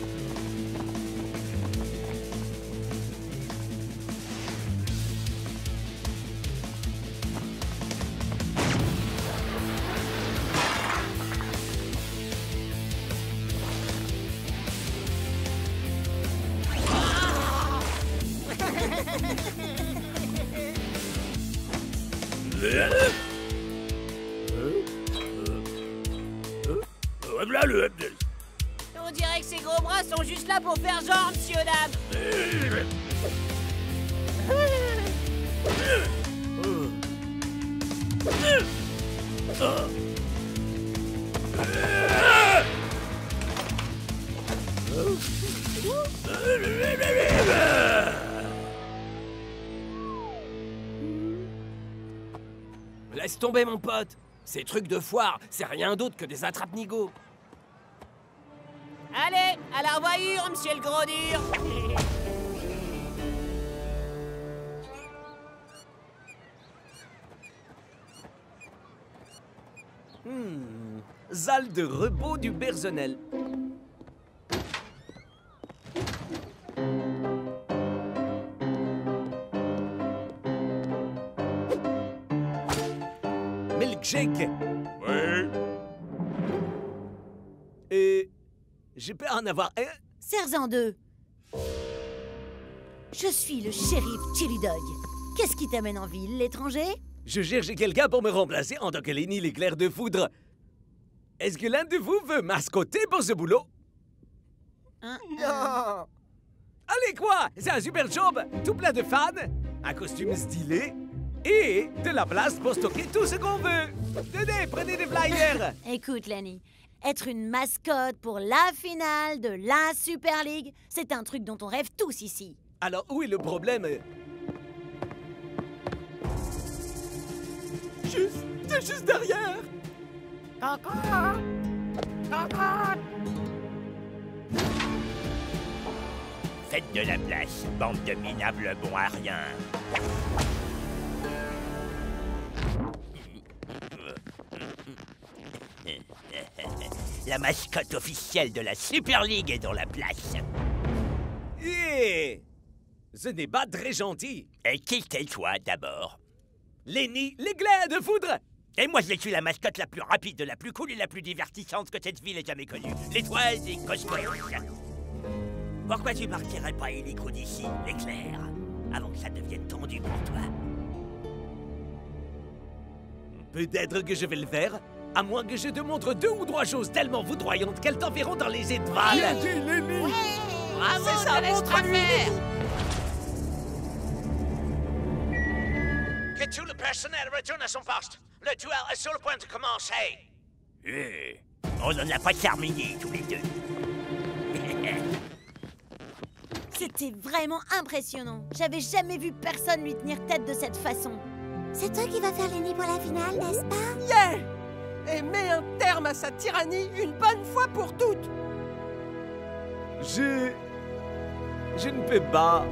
On dirait que ces gros bras sont juste là pour faire genre, monsieur, dame. Laisse tomber, mon pote. Ces trucs de foire, c'est rien d'autre que des attrape-nigauds. Allez, à la revoyure, monsieur le gros dur. Salle de repos du personnel. Milkshake. Oui. Je peux en avoir un, serre-en deux. Je suis le shérif Chili Dog. Qu'est-ce qui t'amène en ville, l'étranger? Je cherche quelqu'un pour me remplacer en tant que Lenny l'éclair de foudre. Est-ce que l'un de vous veut mascoter pour ce boulot? Non. Allez quoi? C'est un super job! Tout plein de fans, un costume stylé et de la place pour stocker tout ce qu'on veut. Tenez, prenez des flyers. Écoute, Lenny, être une mascotte pour la finale de la Super League, c'est un truc dont on rêve tous ici. Alors où est le problème? Juste derrière. Faites de la place, bande de minables bons à rien. La mascotte officielle de la Super League est dans la place. Et ce n'est pas très gentil. Et qui t'es toi d'abord? Lenny, l'éclair de foudre. Et moi, je suis la mascotte la plus rapide, la plus cool et la plus divertissante que cette ville ait jamais connue. L'étoile des cosmos. Pourquoi tu partirais pas illico d'ici, l'éclair, avant que ça devienne tendu pour toi? Peut-être que je vais le faire, à moins que je te montre 2 ou 3 choses tellement foudroyantes qu'elles t'enverront dans les étoiles. Lenny. Bravo, c'est ça, montre-lui. Que tout le personnel retourne à son poste. Le duel est sur le point de commencer. On n'en a pas terminé, tous les deux. C'était vraiment impressionnant. J'avais jamais vu personne lui tenir tête de cette façon. C'est toi qui vas faire Lenny pour la finale, n'est-ce pas? Yeah! Et mets un terme à sa tyrannie une bonne fois pour toutes. Je ne peux pas.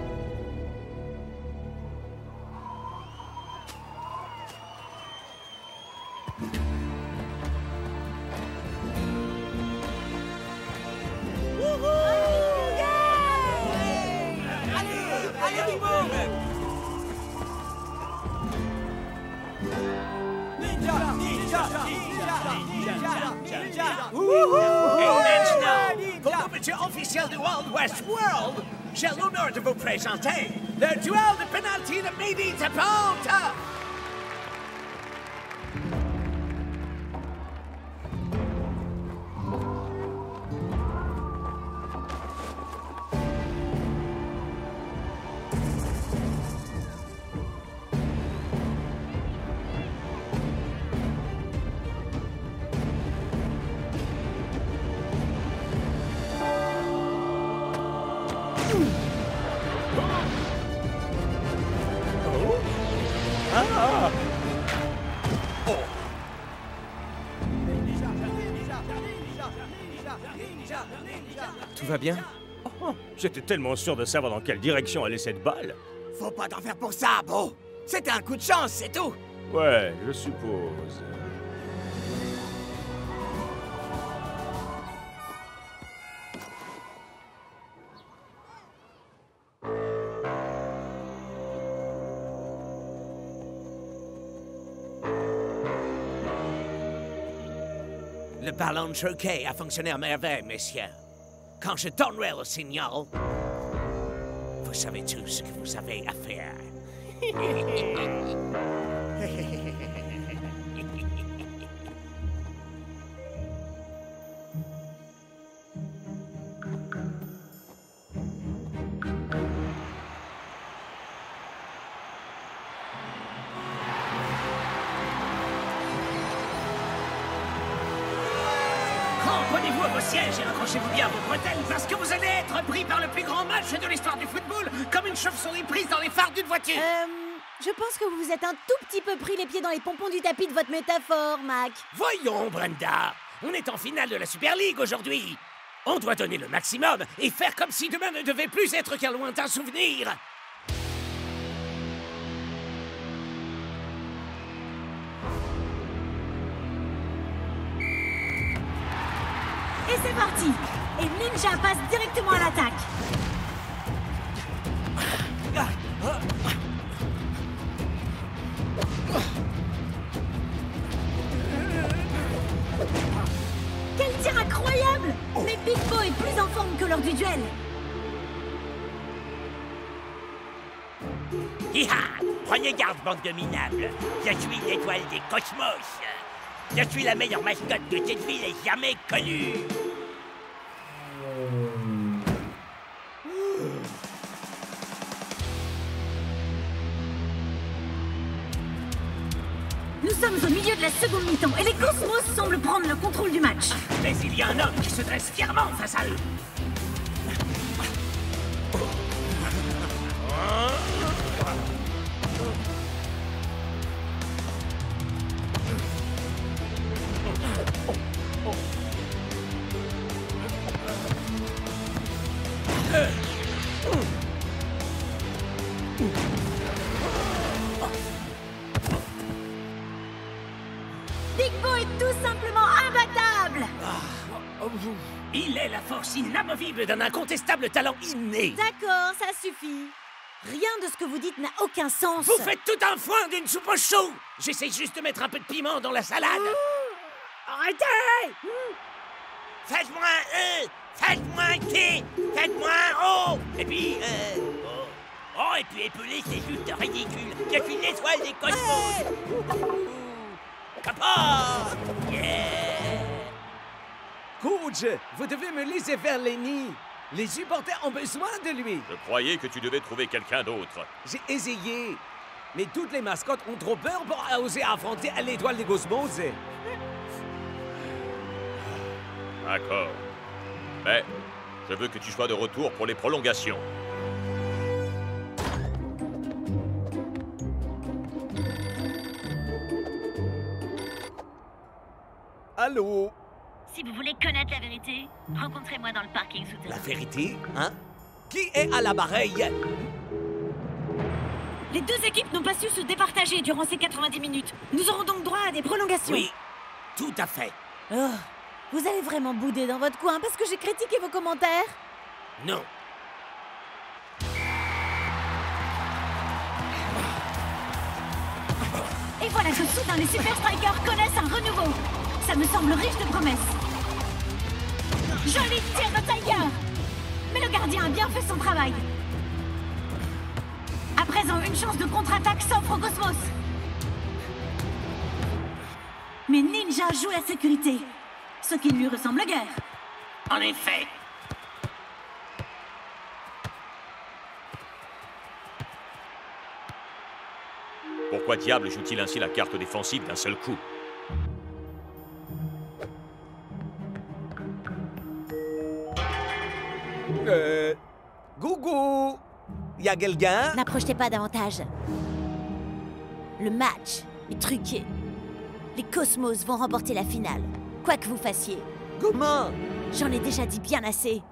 Et maintenant, pour l'ouverture officielle du Wild West World, j'ai l'honneur de vous présenter le duel de penalty de Midi Tapante. Tout va bien? Oh, j'étais tellement sûr de savoir dans quelle direction allait cette balle. Faut pas t'en faire pour ça, Bo. C'était un coup de chance, c'est tout. Ouais, je suppose. Le ballon choqué a fonctionné à merveille, messieurs. Quand je donnerai le signal, vous savez tout ce que vous avez à faire. Cramponnez-vous à vos sièges et accrochez-vous bien à vos bretelles parce que vous allez être pris par le plus grand match de l'histoire du football, comme une chauve-souris prise dans les phares d'une voiture. Je pense que vous vous êtes un tout petit peu pris les pieds dans les pompons du tapis de votre métaphore, Mac. Voyons, Brenda, on est en finale de la Super League aujourd'hui. On doit donner le maximum et faire comme si demain ne devait plus être qu'un lointain souvenir. Et c'est parti! Et Ninja passe directement à l'attaque. Quel tir tir incroyable. Mais Big Bo est plus en forme que lors du duel. Hi-ha! Prenez garde, bande de minables. Je suis l'étoile des cosmos. Je suis la meilleure mascotte que cette ville ait jamais connue. Nous sommes au milieu de la seconde mi-temps et les Cosmos semblent prendre le contrôle du match. Mais il y a un homme qui se dresse fièrement face à eux. Big Bo est tout simplement imbattable. Il est la force inamovible d'un incontestable talent inné. D'accord, ça suffit. Rien de ce que vous dites n'a aucun sens. Vous faites tout un foin d'une soupe au chou. J'essaie juste de mettre un peu de piment dans la salade. Arrêtez! Faites-moi un E! Faites-moi un T! Faites-moi un O! Et puis, Oh, et puis épeler, c'est juste ridicule. Je suis l'étoile des cosmos. Capot! Yeah! Coach, vous devez me laisser faire Lenny. Les supporters ont besoin de lui. Je croyais que tu devais trouver quelqu'un d'autre. J'ai essayé. Mais toutes les mascottes ont trop peur pour oser affronter l'étoile des cosmos. D'accord. Mais je veux que tu sois de retour pour les prolongations. Allô? Si vous voulez connaître la vérité, rencontrez-moi dans le parking souterrain. La vérité, hein? Qui est à la bareille? Les deux équipes n'ont pas su se départager durant ces 90 minutes. Nous aurons donc droit à des prolongations. Oui, tout à fait. Oh, vous allez vraiment bouder dans votre coin parce que j'ai critiqué vos commentaires? Non. Et voilà que soudain les Super Strikers connaissent un renouveau. Ça me semble riche de promesses. Joli tir de Tiger! Mais le gardien a bien fait son travail. À présent, une chance de contre-attaque s'offre au Cosmos. Mais Ninja joue la sécurité, ce qui ne lui ressemble guère. En effet. Pourquoi diable joue-t-il ainsi la carte défensive d'un seul coup? Gougou! Y a quelqu'un? N'approchez pas davantage. Le match est truqué. Les Cosmos vont remporter la finale, quoi que vous fassiez. Comment? J'en ai déjà dit bien assez.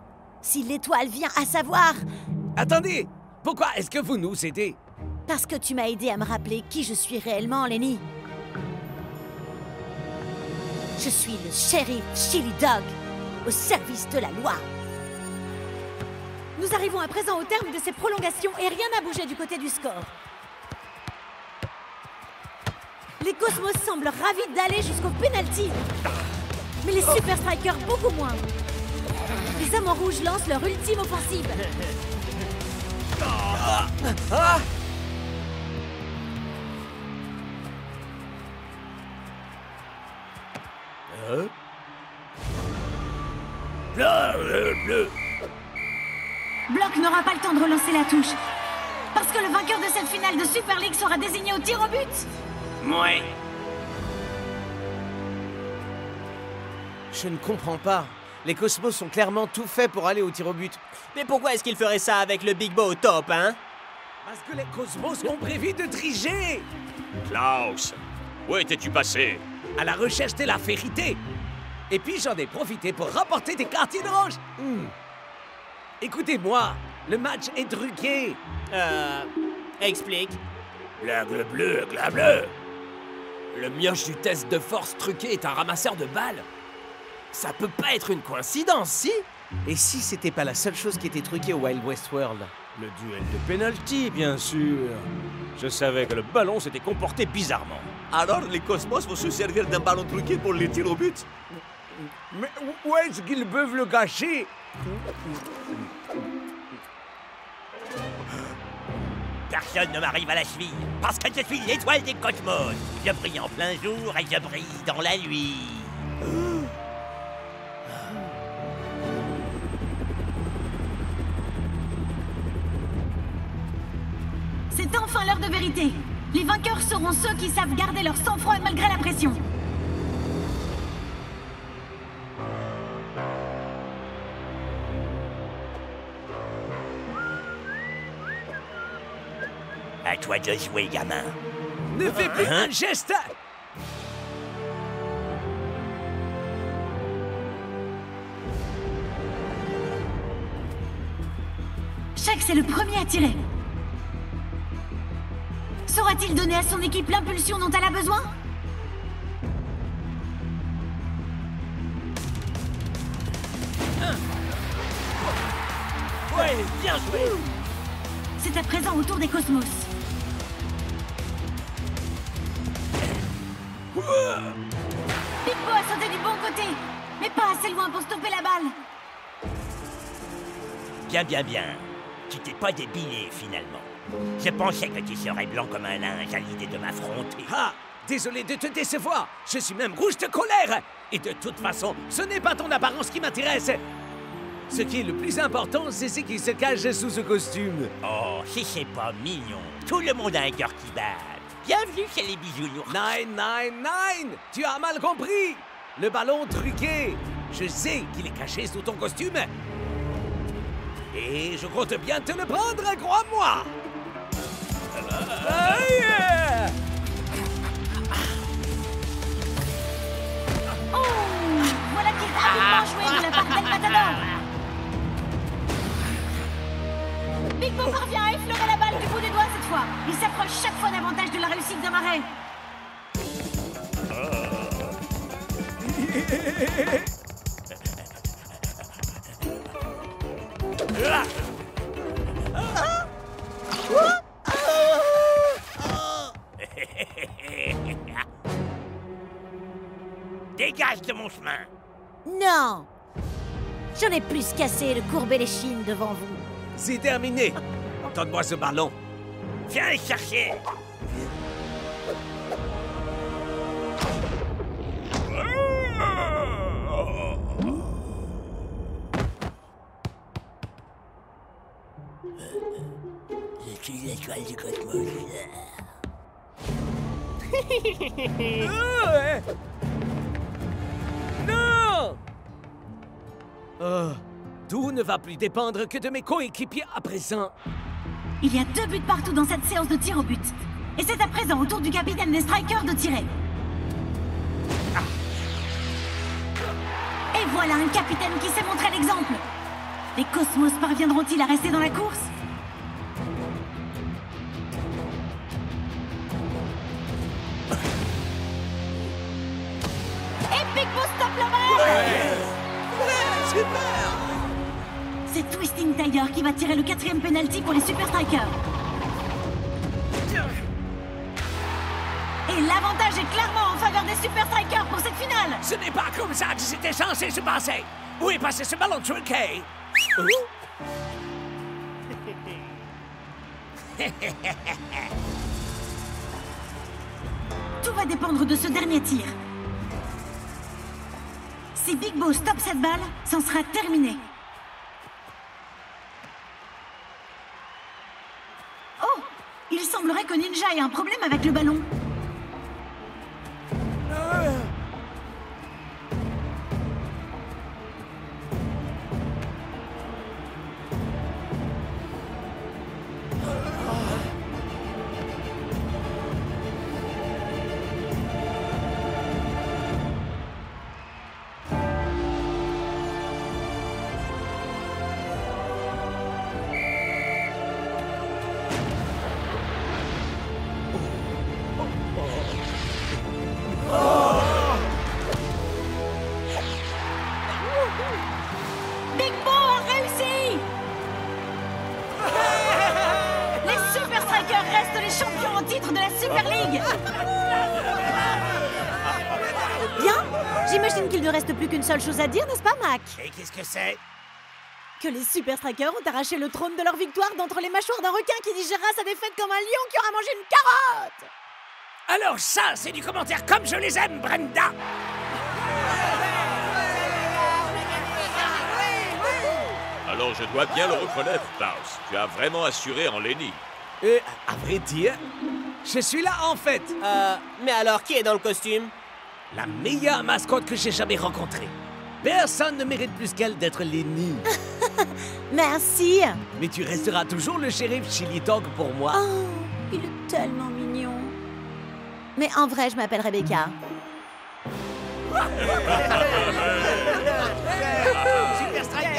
Si l'étoile vient à savoir... Attendez! Pourquoi est-ce que vous nous aidez? Parce que tu m'as aidé à me rappeler qui je suis réellement, Lenny. Je suis le shérif Chili Dog, au service de la loi. Nous arrivons à présent au terme de ces prolongations et rien n'a bougé du côté du score. Les Cosmos semblent ravis d'aller jusqu'au penalty. Mais les Super Strikers beaucoup moins. Les hommes en rouge lancent leur ultime offensive. Bleu. Block n'aura pas le temps de relancer la touche. Parce que le vainqueur de cette finale de Super League sera désigné au tir au but. Ouais. Je ne comprends pas. Les Cosmos ont clairement tout fait pour aller au tir au but. Mais pourquoi est-ce qu'ils feraient ça avec le Big Bo au top, hein? Parce que les Cosmos ont prévu de tricher. Klaus, où étais-tu passé? À la recherche de la vérité. Et puis j'en ai profité pour rapporter des cartines rouges. Écoutez-moi, le match est truqué. Explique. Blague bleu. Le mioche du test de force truqué est un ramasseur de balles. Ça peut pas être une coïncidence, si? Et si c'était pas la seule chose qui était truquée au Wild West World? Le duel de penalty, bien sûr. Je savais que le ballon s'était comporté bizarrement. Alors les Cosmos vont se servir d'un ballon truqué pour les tirs au but? Mais où est-ce qu'ils peuvent le cacher? Personne ne m'arrive à la cheville, parce que je suis l'étoile des cosmos. Je brille en plein jour et je brille dans la nuit. C'est enfin l'heure de vérité. Les vainqueurs seront ceux qui savent garder leur sang-froid malgré la pression. À toi de jouer, gamin. Ne fais plus un geste! Shax est le premier à tirer. Saura-t-il donner à son équipe l'impulsion dont elle a besoin? Ouais, bien joué! C'est à présent au tour des cosmos. Big Bo a sauté du bon côté, mais pas assez loin pour stopper la balle. Bien, bien, bien. Tu t'es pas débilé, finalement. Je pensais que tu serais blanc comme un linge à l'idée de m'affronter. Ah! Désolé de te décevoir. Je suis même rouge de colère. Et de toute façon, ce n'est pas ton apparence qui m'intéresse. Ce qui est le plus important, c'est ce qui se cache sous ce costume. Oh, si c'est pas mignon. Tout le monde a un cœur qui bat. Bienvenue chez les bisounours. 999! Tu as mal compris. Le ballon truqué. Je sais qu'il est caché sous ton costume. Et je compte bien te le prendre, crois-moi. Oh! Voilà qui est rapidement joué de la part d'El Matador. Big Bo parvient à effleurer la balle du bout des doigts cette fois. Il s'approche chaque fois davantage de la réussite d'un arrêt. Dégage de mon chemin. Non! J'en ai plus qu'assez de courber les chines devant vous. C'est terminé. Donne-moi ce ballon. Viens le chercher. Je suis l'étoile du cosmos. Non! Tout ne va plus dépendre que de mes coéquipiers à présent. Il y a 2 buts partout dans cette séance de tir au but. Et c'est à présent au tour du capitaine des Strikers de tirer. Et voilà un capitaine qui sait montrer l'exemple. Les Cosmos parviendront-ils à rester dans la course? Et Big Bo stoppe la balle! Super! C'est Twisting Tiger qui va tirer le 4e penalty pour les Super Strikers. Et l'avantage est clairement en faveur des Super Strikers pour cette finale. Ce n'est pas comme ça que c'était censé se passer. Où est passé ce ballon truqué? Tout va dépendre de ce dernier tir. Si Big Bo stoppe cette balle, c'en sera terminé. Oh! Il semblerait que Ninja ait un problème avec le ballon. Big Bo a réussi! Les Super Strikers restent les champions en titre de la Super League! Bien, j'imagine qu'il ne reste plus qu'une seule chose à dire, n'est-ce pas, Mac? Et qu'est-ce que c'est? Que les Super Strikers ont arraché le trône de leur victoire d'entre les mâchoires d'un requin qui digérera sa défaite comme un lion qui aura mangé une carotte! Alors ça, c'est du commentaire comme je les aime, Brenda! Alors je dois bien le reconnaître, Klaus. Tu as vraiment assuré en Lenny. À vrai dire, je suis là en fait. Mais alors, qui est dans le costume? La meilleure mascotte que j'ai jamais rencontrée. Personne ne mérite plus qu'elle d'être Lenny. Merci! Mais tu resteras toujours le shérif Chili Dog pour moi. Oh, il est tellement mignon. Mais en vrai, je m'appelle Rebecca. Super Striker!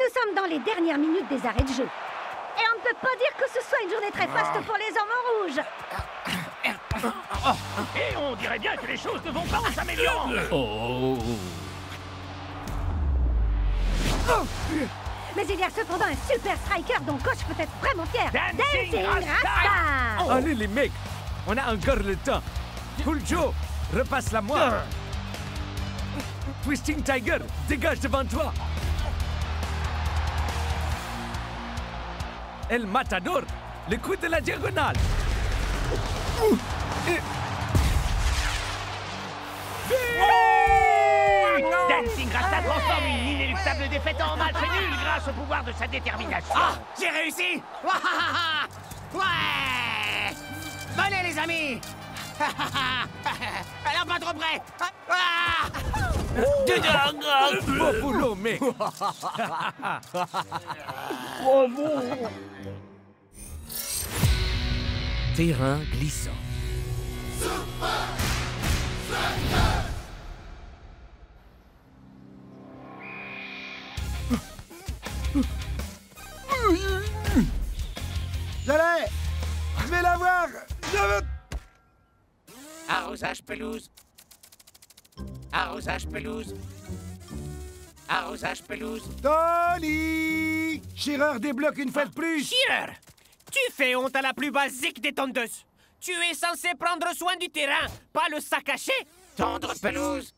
Nous sommes dans les dernières minutes des arrêts de jeu. Et on ne peut pas dire que ce soit une journée très faste pour les hommes rouges. Et on dirait bien que les choses ne vont pas en s'améliorant. Mais il y a cependant un super striker dont coach peut être vraiment fier. Dancing Rasta! Allez les mecs, on a encore le temps. Cool Joe, repasse-la moi. Twisting Tiger, dégage devant toi. El Matador, le coup de la diagonale. Dancing Rasta transforme une inéluctable défaite en match nul grâce au pouvoir de sa détermination. Ah, j'ai réussi! Ouais! Venez les amis! Alors pas trop près! Beau boulot, mec. Terrain glissant. J'allais! Je vais l'avoir! Arrosage pelouse. Arrosage pelouse. Arrosage pelouse. Tony! Shearer débloque une fois de plus! Shearer! Tu fais honte à la plus basique des tondeuses. Tu es censé prendre soin du terrain, pas le saccager. Tendre pelouse.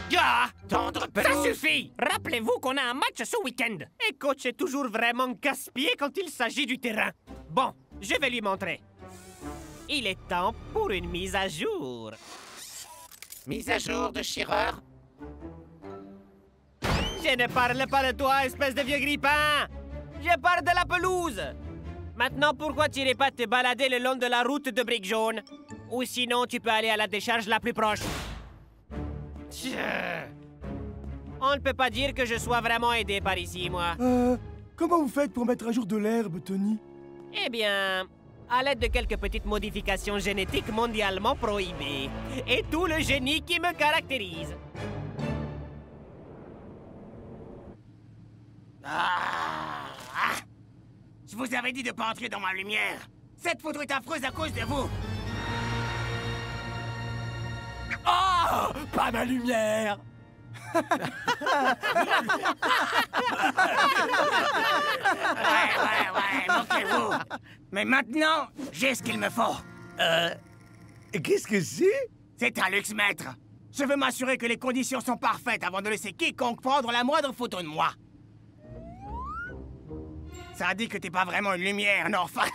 Gars! Tendre Ça pelouse. suffit! Rappelez-vous qu'on a un match ce week-end. Et coach est toujours vraiment gaspillé quand il s'agit du terrain. Bon, je vais lui montrer. Il est temps pour une mise à jour. Mise à jour de Shearer. Je ne parle pas de toi, espèce de vieux grippin! Je parle de la pelouse! Maintenant, pourquoi tu n'irais pas te balader le long de la route de briques jaunes? Ou sinon, tu peux aller à la décharge la plus proche. On ne peut pas dire que je sois vraiment aidé par ici, moi. Comment vous faites pour mettre à jour de l'herbe, Tony? Eh bien, à l'aide de quelques petites modifications génétiques mondialement prohibées. Et tout le génie qui me caractérise. Je vous avais dit de pas entrer dans ma lumière. Cette photo est affreuse à cause de vous. Oh! Pas ma lumière! Ouais, moquez-vous. Mais maintenant, j'ai ce qu'il me faut. Qu'est-ce que c'est? C'est un luxe maître. Je veux m'assurer que les conditions sont parfaites avant de laisser quiconque prendre la moindre photo de moi. Ça dit que t'es pas vraiment une lumière, non, enfin.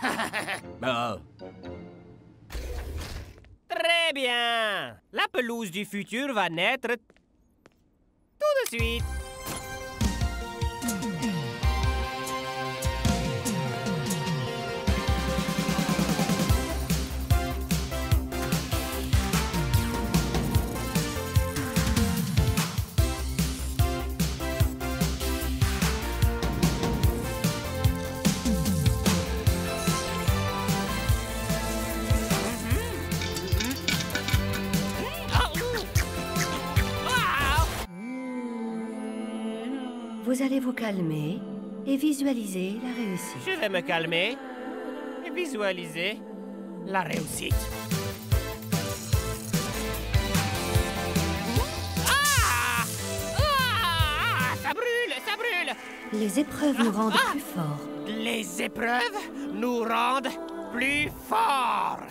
Très bien. La pelouse du futur va naître tout de suite. Vous allez vous calmer et visualiser la réussite. Je vais me calmer et visualiser la réussite. Ah! Ah! Ça brûle, ça brûle! Les épreuves nous rendent plus forts. Les épreuves nous rendent plus forts!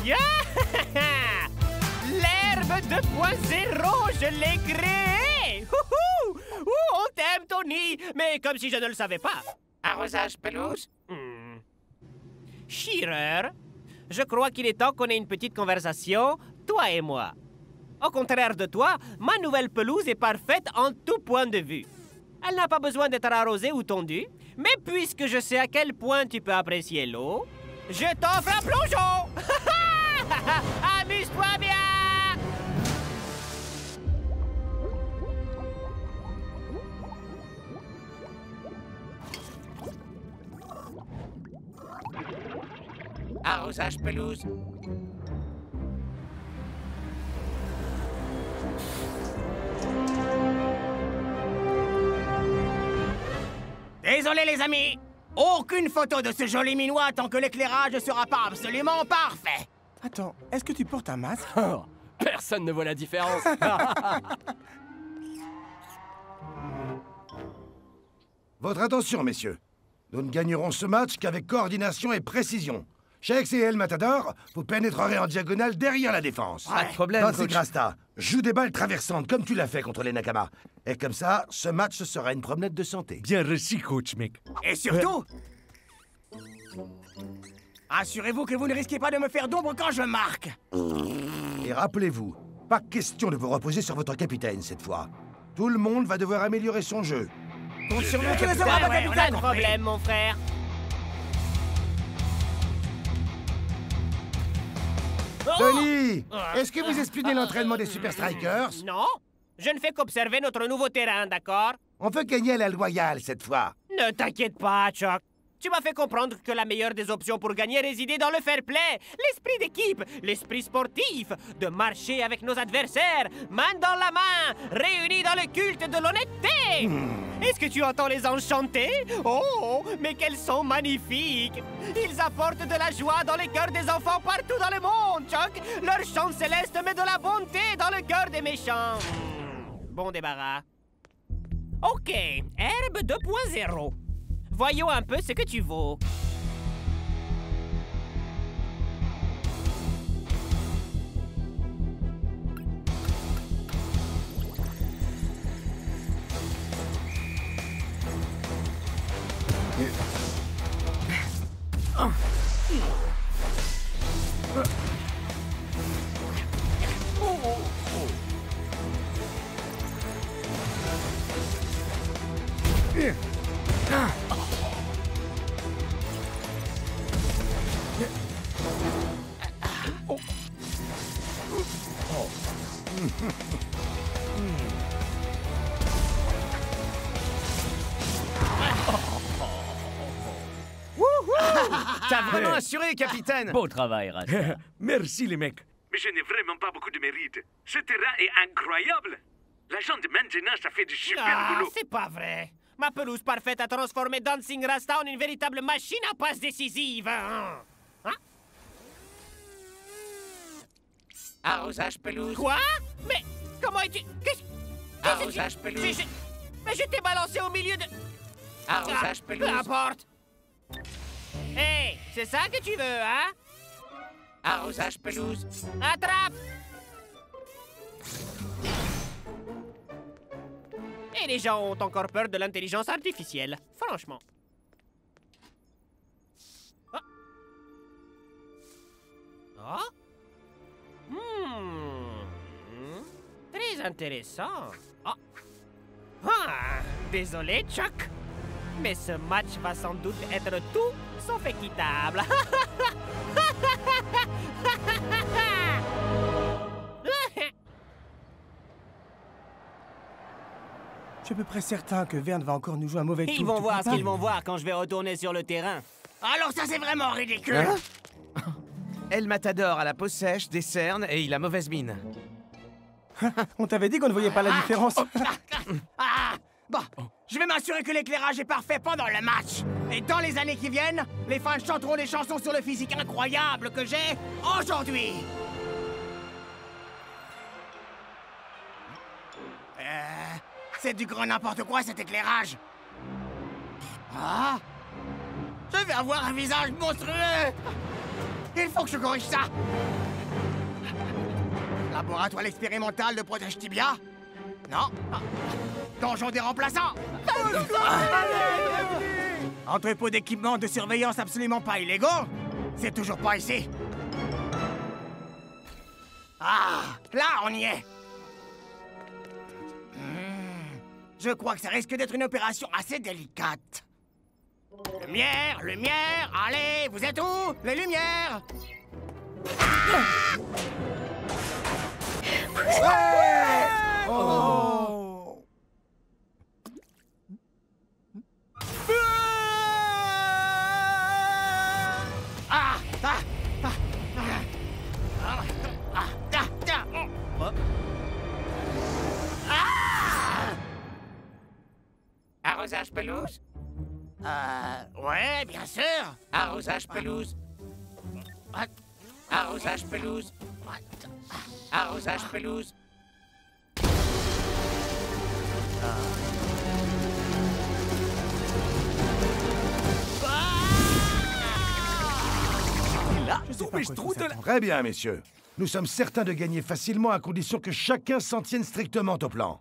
Yeah! L'herbe 2.0, je l'ai créée! Ouhou! Ouh, on t'aime, Tony! Mais comme si je ne le savais pas. Arrosage pelouse? Shearer, je crois qu'il est temps qu'on ait une petite conversation, toi et moi. Au contraire de toi, ma nouvelle pelouse est parfaite en tout point de vue. Elle n'a pas besoin d'être arrosée ou tondue, mais puisque je sais à quel point tu peux apprécier l'eau, je t'offre un plongeon! Amuse-toi bien! Arrosage pelouse. Désolé les amis, aucune photo de ce joli minois tant que l'éclairage ne sera pas absolument parfait. Attends, est-ce que tu portes un masque? Personne ne voit la différence. Votre attention, messieurs. Nous ne gagnerons ce match qu'avec coordination et précision. Shakes et El Matador, vous pénétrerez en diagonale derrière la défense. Pas de problème, Nancy Grasta, joue des balles traversantes comme tu l'as fait contre les Nakama. Et comme ça, ce match sera une promenade de santé. Bien reçu, coach, mec. Et surtout, assurez-vous que vous ne risquez pas de me faire d'ombre quand je marque. Et rappelez-vous, pas question de vous reposer sur votre capitaine cette fois. Tout le monde va devoir améliorer son jeu. Compte sur nous, capitaine. On a un problème, mon frère. Tony, est-ce que vous espionnez l'entraînement des Super Strikers? Non, je ne fais qu'observer notre nouveau terrain, d'accord? On veut gagner à la loyale cette fois. Ne t'inquiète pas, Chuck. Tu m'as fait comprendre que la meilleure des options pour gagner résidait dans le fair play, l'esprit d'équipe, l'esprit sportif, de marcher avec nos adversaires, main dans la main, réunis dans le culte de l'honnêteté. Est-ce que tu entends les anges chanter? Oh, mais quels sont magnifiques! Ils apportent de la joie dans les cœurs des enfants partout dans le monde, Chuck. Leur chant céleste met de la bonté dans le cœur des méchants. Bon débarras. Ok, herbe 2.0. Voyons un peu ce que tu vaux. T'as vraiment assuré, capitaine. Beau travail, Rasta. Merci, les mecs. Mais je n'ai vraiment pas beaucoup de mérite. Ce terrain est incroyable. L'agent de maintenance a fait du super boulot. C'est pas vrai. Ma pelouse parfaite a transformé Dancing Rasta en une véritable machine à passes décisives. Hein? Arrosage pelouse. Quoi? Mais comment es-tu... Arrosage pelouse. Mais je t'ai balancé au milieu de... Arrosage pelouse. Peu importe. Hey, c'est ça que tu veux, hein? Arrosage pelouse. Attrape! Et les gens ont encore peur de l'intelligence artificielle, franchement. Oh. Oh. Très intéressant. Oh. Ah, désolé, Chuck. Mais ce match va sans doute être tout sauf équitable. Je suis à peu près certain que Verne va encore nous jouer un mauvais tour. Ils vont voir ce qu'ils vont voir quand je vais retourner sur le terrain. Alors ça, c'est vraiment ridicule. El Matador a la peau sèche, des cernes et il a mauvaise mine. On t'avait dit qu'on ne voyait pas la différence. Bon, je vais m'assurer que l'éclairage est parfait pendant le match. Et dans les années qui viennent, les fans chanteront des chansons sur le physique incroyable que j'ai aujourd'hui. C'est du grand n'importe quoi cet éclairage. Ah, je vais avoir un visage monstrueux. Il faut que je corrige ça. Laboratoire expérimental de protège tibia? Non. Donjon des remplaçants. Entrepôt d'équipements de surveillance absolument pas illégaux? C'est toujours pas ici. Ah, là on y est. Je crois que ça risque d'être une opération assez délicate. Lumière, lumière, allez, vous êtes où? Les lumières! Ouais! Oh! Ah! Arrosage pelouse? Ouais, bien sûr. Arrosage pelouse. What? Arrosage pelouse. What? Arrosage pelouse. Là, je trouve de la... Très bien, messieurs. Nous sommes certains de gagner facilement à condition que chacun s'en tienne strictement au plan.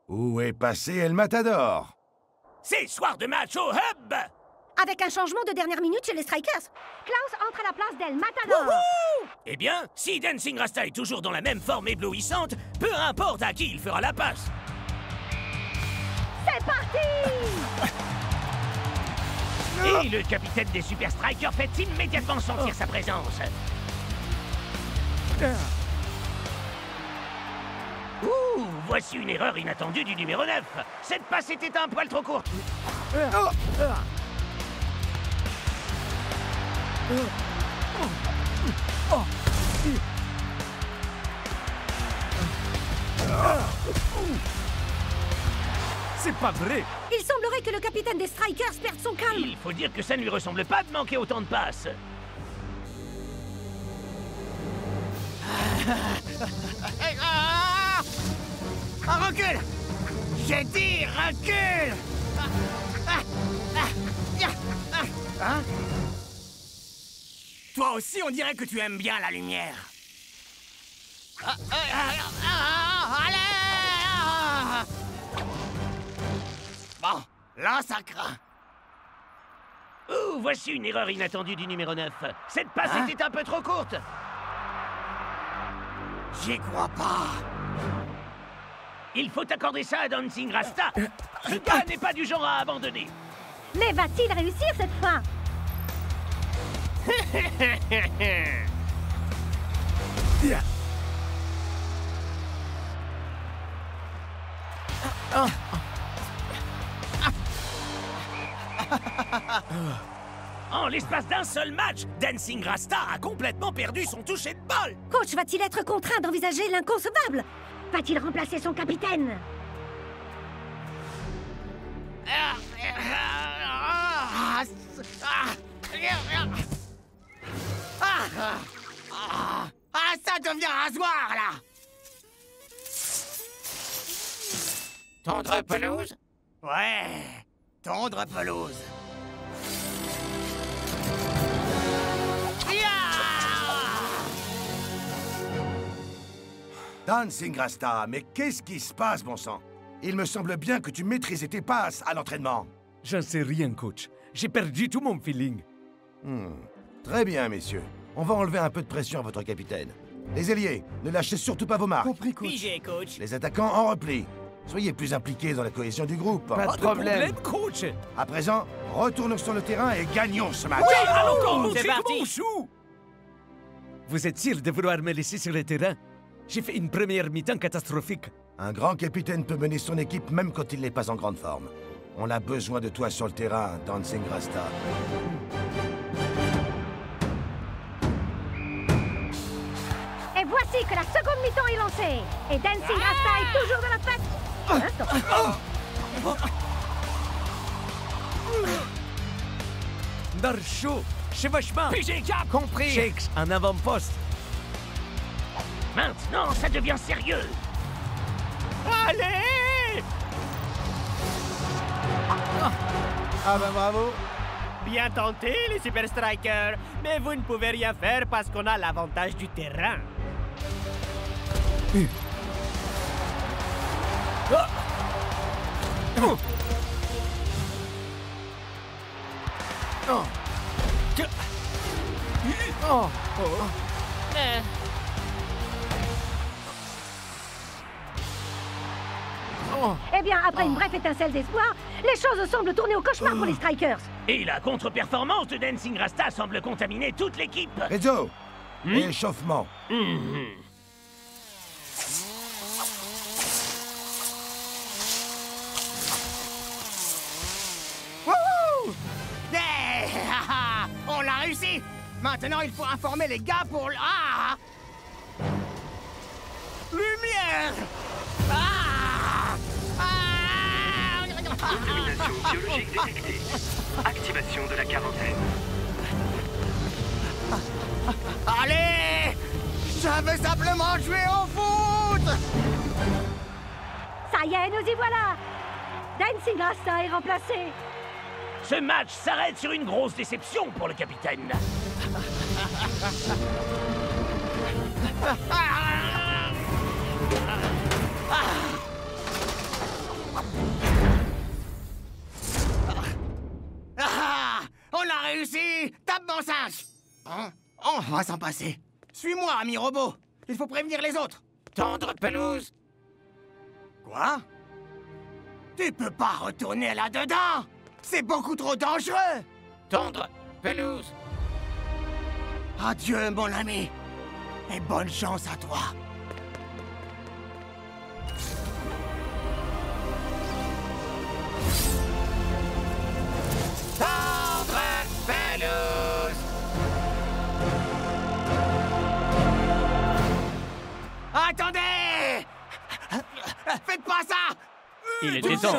Où est passé El Matador? C'est soir de match au hub! Avec un changement de dernière minute chez les Strikers. Klaus entre à la place d'El Matador. Eh bien, si Dancing Rasta est toujours dans la même forme éblouissante, peu importe à qui il fera la passe. C'est parti! Et le capitaine des Super Strikers fait immédiatement sentir sa présence. Ouh, voici une erreur inattendue du numéro 9. Cette passe était un poil trop courte. C'est pas vrai! Il semblerait que le capitaine des Strikers perde son calme. Il faut dire que ça ne lui ressemble pas de manquer autant de passes. Recule! J'ai dit recule! Hein? Toi aussi, on dirait que tu aimes bien la lumière. Allez! Bon, là, ça craint. Ouh, voici une erreur inattendue du numéro 9. Cette passe était un peu trop courte. J'y crois pas. Il faut accorder ça à Dancing Rasta. Ce gars n'est pas du genre à abandonner. Mais va-t-il réussir cette fois? En l'espace d'un seul match, Dancing Rasta a complètement perdu son toucher de balle. Coach va-t-il être contraint d'envisager l'inconcevable? Va-t-il remplacer son capitaine? Ça devient rasoir, là! Tondre pelouse? Ouais, tondre pelouse. Dancing Rasta, mais qu'est-ce qui se passe, bon sang? Il me semble bien que tu maîtrisais tes passes à l'entraînement. J'en sais rien, coach. J'ai perdu tout mon feeling. Très bien, messieurs. On va enlever un peu de pression à votre capitaine. Les ailiers, ne lâchez surtout pas vos marques. Compris, coach. Pigé, coach. Les attaquants en repli. Soyez plus impliqués dans la cohésion du groupe. Pas de problème, coach. À présent, retournons sur le terrain et gagnons ce match. Oui, allons, c'est parti. Vous êtes sûr de vouloir me laisser sur le terrain? J'ai fait une première mi-temps catastrophique. Un grand capitaine peut mener son équipe même quand il n'est pas en grande forme. On a besoin de toi sur le terrain, Dancing Rasta. dit que la seconde mi-temps est lancée. Et Dancing Rasta est toujours dans la passe. Narsho, chevauchement. Pigé, cap. Compris. Shakes, en avant-poste. Maintenant, ça devient sérieux. Allez! Ah ben bravo. Bien tenté, les Super Strikers. Mais vous ne pouvez rien faire parce qu'on a l'avantage du terrain. Eh bien, après une brève étincelle d'espoir, les choses semblent tourner au cauchemar pour les Strikers. Et la contre-performance de Dancing Rasta semble contaminer toute l'équipe. Rizzo, échauffement. Wouhou! Yeah! On l'a réussi! Maintenant, il faut informer les gars pour... Ah! Lumière! Ah! Contamination biologique détectée. Activation de la quarantaine. Allez! Je veux simplement jouer au foot! Ça y est, nous y voilà. Dancing Rasta est remplacé. Ce match s'arrête sur une grosse déception pour le capitaine. On a réussi! Tape mon singe! Hein? On va s'en passer. Suis-moi, ami robot. Il faut prévenir les autres. Tendre pelouse. Quoi? Tu peux pas retourner là-dedans! C'est beaucoup trop dangereux! Tendre pelouse. Adieu, mon ami. Et bonne chance à toi. Tendre pelouse. Attendez! Faites pas ça! Il était temps.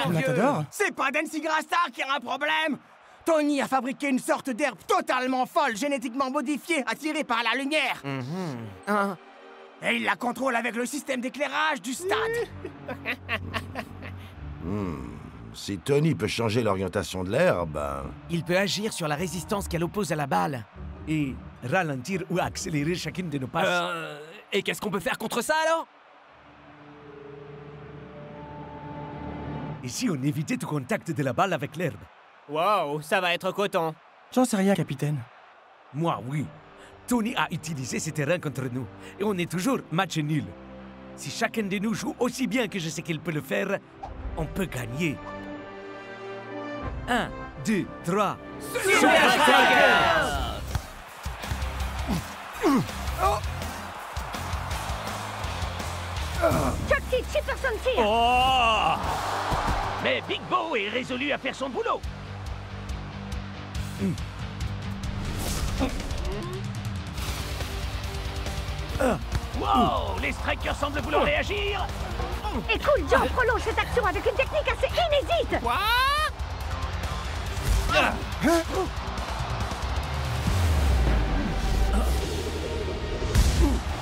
Matador? C'est pas Dancing Rasta qui a un problème! Tony a fabriqué une sorte d'herbe totalement folle, génétiquement modifiée, attirée par la lumière. Et il la contrôle avec le système d'éclairage du stade. Si Tony peut changer l'orientation de l'herbe... Il peut agir sur la résistance qu'elle oppose à la balle et ralentir ou accélérer chacune de nos passes. Et qu'est-ce qu'on peut faire contre ça, alors? Et si on évitait tout contact de la balle avec l'herbe? Wow, ça va être coton. J'en sais rien, capitaine. Moi, oui. Tony a utilisé ce terrain contre nous. Et on est toujours match nul. Si chacun de nous joue aussi bien que je sais qu'il peut le faire, on peut gagner. 1, 2, 3... Super Strikers! Chucky Chipperson tire. Oh! Mais Big Bo est résolu à faire son boulot. Wow! Les Strikers semblent vouloir réagir. Et Cool Joe prolonge cette action avec une technique assez inédite. Quoi?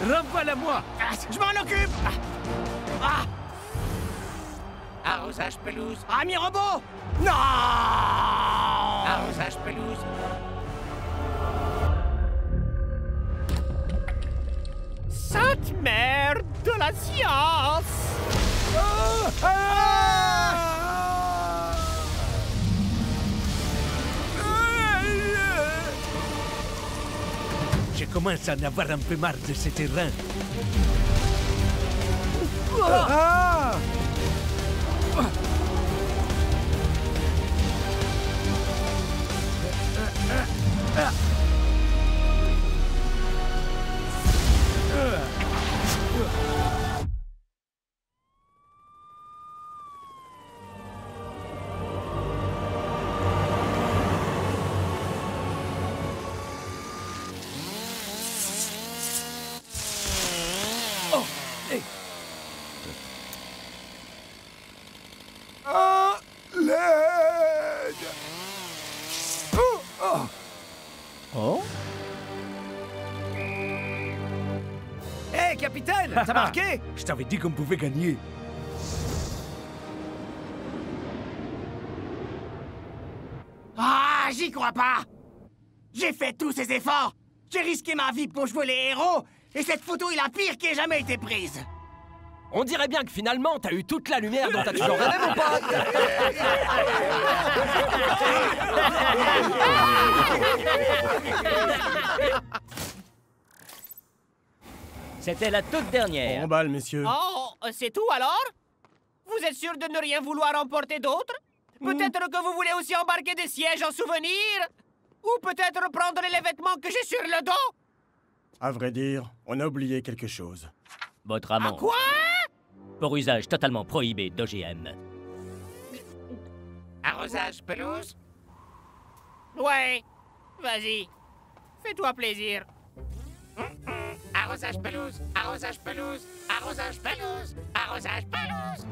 Renvoie-la-moi! Je m'en occupe! Arrosage pelouse. Ami robot! Non! Arrosage pelouse. Sainte mère de la science! Je commence à en avoir un peu marre de ce terrain. Oh? Hé, hey, capitaine, t'as marqué? Je t'avais dit qu'on pouvait gagner. Ah, j'y crois pas! J'ai fait tous ces efforts! J'ai risqué ma vie pour jouer les héros! Et cette photo est la pire qui ait jamais été prise! On dirait bien que finalement, t'as eu toute la lumière dont t'as toujours rêvé, mon pote. C'était la toute dernière. Bon balle, messieurs. Oh, c'est tout alors? Vous êtes sûr de ne rien vouloir emporter d'autre? Peut-être que vous voulez aussi embarquer des sièges en souvenir? Ou peut-être prendre les vêtements que j'ai sur le dos? À vrai dire, on a oublié quelque chose. Votre amour. À quoi? Pour usage totalement prohibé d'OGM. Arrosage pelouse? Ouais, vas-y. Fais-toi plaisir. Arrosage pelouse, arrosage pelouse, arrosage pelouse, arrosage pelouse.